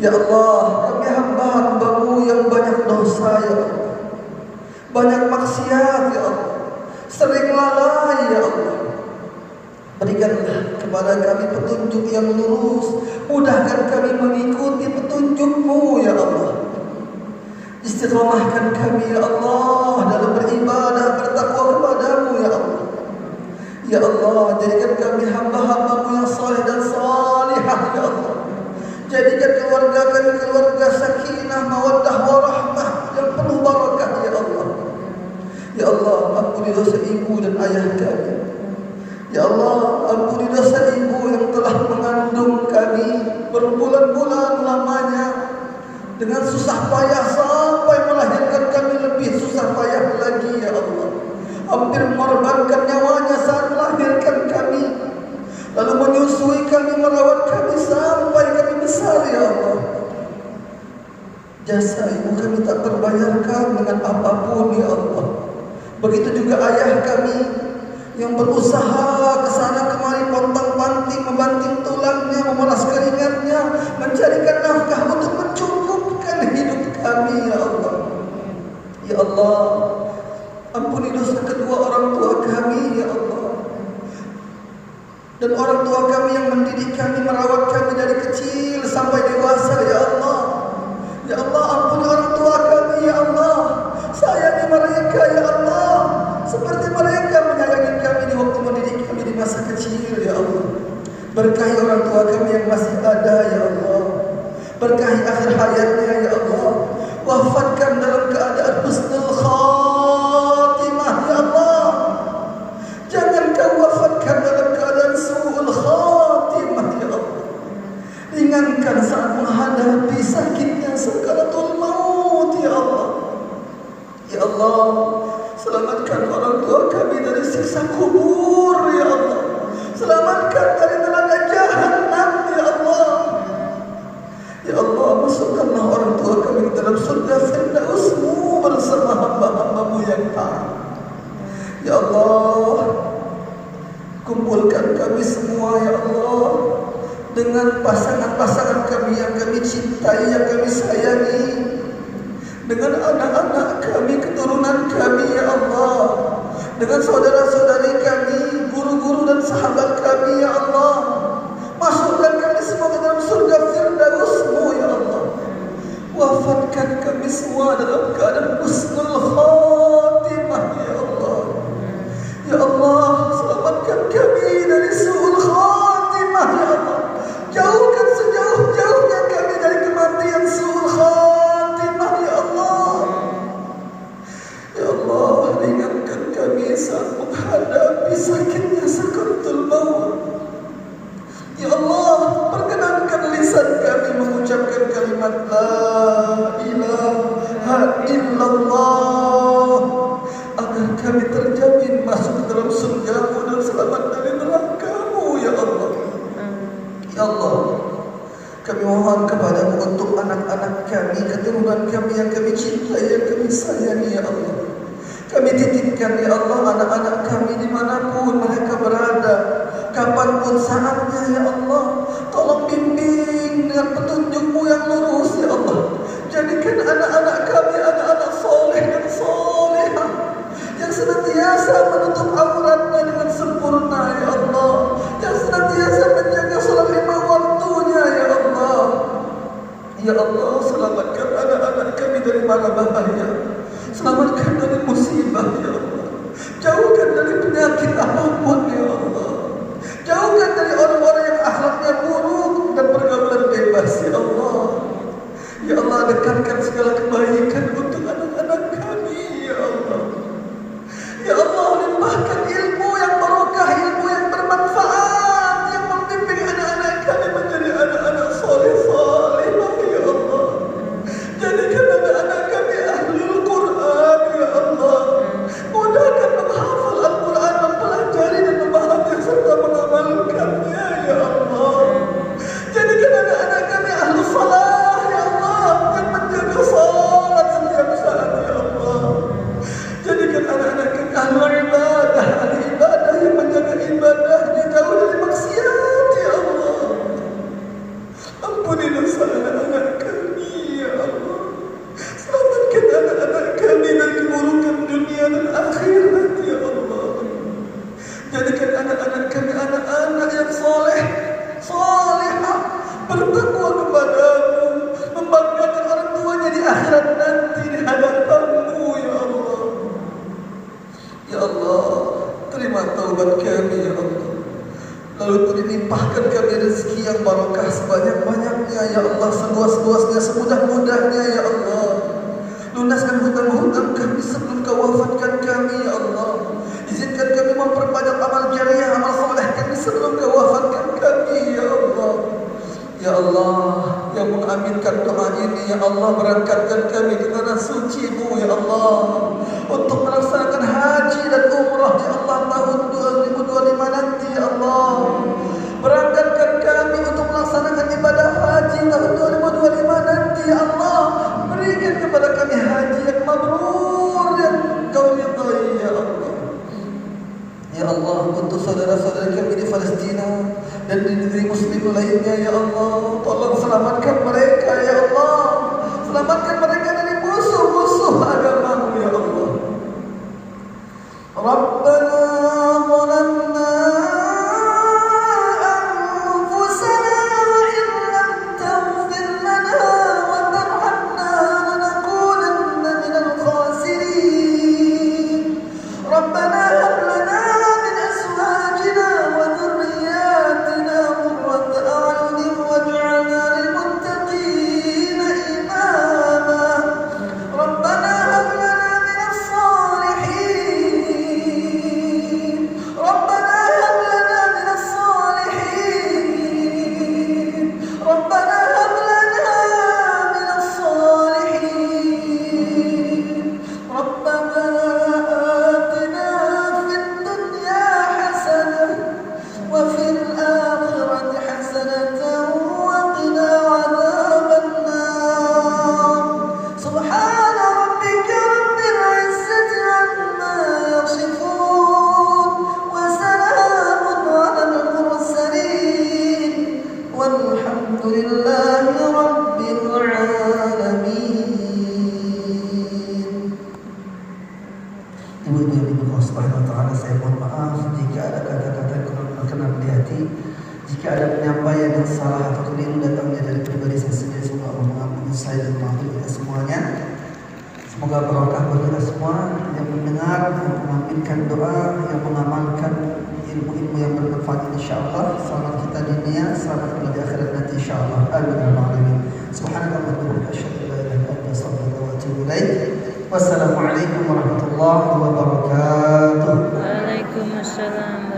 Ya Allah, kami hamba-Hamba-Mu yang banyak dosa ya Allah, banyak maksiat ya Allah, sering lalai ya Allah. Berikanlah kepada kami petunjuk yang lurus, mudahkan kami mengikuti petunjuk-Mu ya Allah. Istiqamahkan kami ya Allah dalam beribadah, bertakwa kepada-Mu ya Allah. Ya Allah, jadikan kami hamba-Hamba-Mu yang saleh dan salihah ya Allah. Jadikan keluarga kami keluarga sakinah, mawaddah, warahmah yang penuh barakah ya Allah. Ya Allah, ampuni dosa ibu dan ayah kami. Ya Allah, ampuni dosa ibu yang telah mengandung kami berbulan-bulan lamanya dengan susah payah sampai melahirkan kami lebih susah payah lagi ya Allah. Hampir mengorbankan nyawanya saat melahirkan kami, lalu menyusui kami, merawat kami sampai kami besar ya Allah. Jasa ibu kami tak terbayarkan dengan apapun ya Allah. Begitu juga ayah kami yang berusaha kesana kemari, pontang-panting, membanting tulangnya, memeras keringatnya, mencarikan nafkah untuk mencukupkan hidup kami ya Allah. Ya Allah, ampuni dosa kedua orang tua kami ya Allah, dan orang tua kami yang mendidik kami, merawat kami dari kecil sampai dewasa ya Allah. Ya Allah, ampuni orang tua kami ya Allah, sayangi mereka ya Allah seperti mereka menyayangi kami di waktu mendidik kami di masa kecil ya Allah. Berkahi orang tua kami yang masih ada ya Allah, berkahi akhir hayatnya ya Allah, wafatkan dalam keadaan husnul khatimah ya Allah. Jangan kau wafatkan dalam keadaan su'ul khatimah ya Allah. Ringankan saat menghadapi sakitnya sakaratul maut ya Allah. Ya Allah, selamatkan orang tua kami dari siksa kubur ya Allah. Selamatkan dari neraka jahanam ya Allah. Ya Allah, masukkanlah orang tua kami dalam surga Firdaus-Mu bersama hamba-Hamba-Mu yang taat. Ya Allah, kumpulkan kami semua ya Allah dengan pasangan-pasangan kami yang kami cintai, yang kami sayangi, dengan anak-anak kami, keturunan kami ya Allah, dengan saudara-saudari kami, guru-guru dan sahabat kami ya Allah. Masukkan kami semua ke dalam surga Firdaus-Mu ya Allah. Wafatkan kami semua dalam keadaan husnul khatimah ya Allah. Ya Allah, selamatkan kami dari su'ul khatimah ya Allah. Jauhkan sejauh-jauhnya kami dari kematian su'ul khatimah ya Allah. Ya Allah, ringankan kami saat menghadapi sakitnya sakaratul maut. Ya Allah, perkenankan lisan kami mengucapkan kalimat La ilaha illallah agar kami terjamin masuk ke dalam surga-Mu dan selamat dari neraka-Mu ya Allah. Ya Allah, kami mohon kepada-Mu untuk anak-anak kami, keturunan kami yang kami cintai, yang kami sayangi ya Allah. Kami titipkan ya Allah anak-anak kami dimanapun mereka berada, kapanpun saatnya ya Allah. Tolong bimbing dengan petunjuk-Mu yang lurus ya Allah. Jadikan anak-anak kami anak-anak soleh dan solehah yang senantiasa menutup auratnya dengan sempurna ya Allah, yang senantiasa menjaga salat 5 waktunya ya Allah. Ya Allah, selamatkan anak-anak kami dari mara bahaya, selamatkan dari musibah ya Allah, jauhkan dari penyakit apapun ya Allah, jauhkan dari orang-orang yang akhlaknya buruk dan pergaulan bebas ya Allah. Ya Allah, dekatkan segala kebaikan untuk anak-anak kami ya Allah. Ya Allah, limpahkan ilmu yang barokah, ilmu yang bermanfaat, yang membimbing anak-anak kami menjadi anak-anak soleh-solehah ya Allah. Jadikan anak-anak kami akhirat nanti di hadapan-Mu ya Allah. Ya Allah, terima taubat kami ya Allah. Lalu terlimpahkan kami rezeki yang barakah sebanyak-banyaknya ya Allah, seluas-luasnya, semudah-mudahnya ya Allah. Lunaskan hutang-hutang kami sebelum Kau wafatkan kami ya Allah. Izinkan kami memperbanyak amal jariah, amal soleh kami sebelum Kau wafatkan kami ya Allah. Ya Allah, yang mengaminkan doa ini ya Allah, berangkatkan kami di tanah suci-Mu ya Allah, untuk melaksanakan haji dan umrah ya Allah tahun 2025 nanti ya Allah. Berangkatkan kami untuk melaksanakan ibadah haji tahun 2025 nanti ya Allah. Berikan kepada kami haji yang mabrur dan Kau ridai ya Allah. Ya Allah, untuk saudara-saudara kami di Palestina dan di negeri muslim lainnya ya Allah, tolong selamatkan mereka ya Allah. Selamatkan mereka dari musuh-musuh agama-Mu ya Allah. Rabbana zalamna anfusana wa in lam taghfir lana wa tarhamna lanakunanna minal khasirin. Rabbana hab lana min azwajina wa dhurriyyatina qurrata a'yunin waj'alna lil muttaqina imama. Rabbana hab lana min as-salihin. Rabbana hab lana min as-salihin. Rabbana hab lana min as-salihin. Rabbana atina fid dunya hasanah wa fil akhirati hasanatan wa qina adzaban nar. Subhana rabbika rabbil izzati amma yasifun wa salamun 'alal mursalin walhamdulillahi rabbil alamin. Ibu-ibu yang dimiliki Allah Subhanahu wa taala, saya mohon maaf jika ada kata-kata yang kurang berkenan di hati. Jika ada penyampaian yang salah atau keliru datangnya dari pribadi saya sendiri, semoga Allah mengampuni saya dan mengampuni kita semuanya. Semoga barokah bagi kita semua yang mendengar, yang mengaminkan doa, yang mengamalkan ilmu-ilmu yang bermanfaat insyaallah. Selamat kita di dunia, selamat kita di akhirat nanti insyaallah. Amin ya rabbal alamin. Subhanallah wa bihamdihi asyhadu an la ilaha illa anta astaghfiruka wa atubu ilaik. Wassalamualaikum warahmatullahi wabarakatuh. Waalaikumsalam.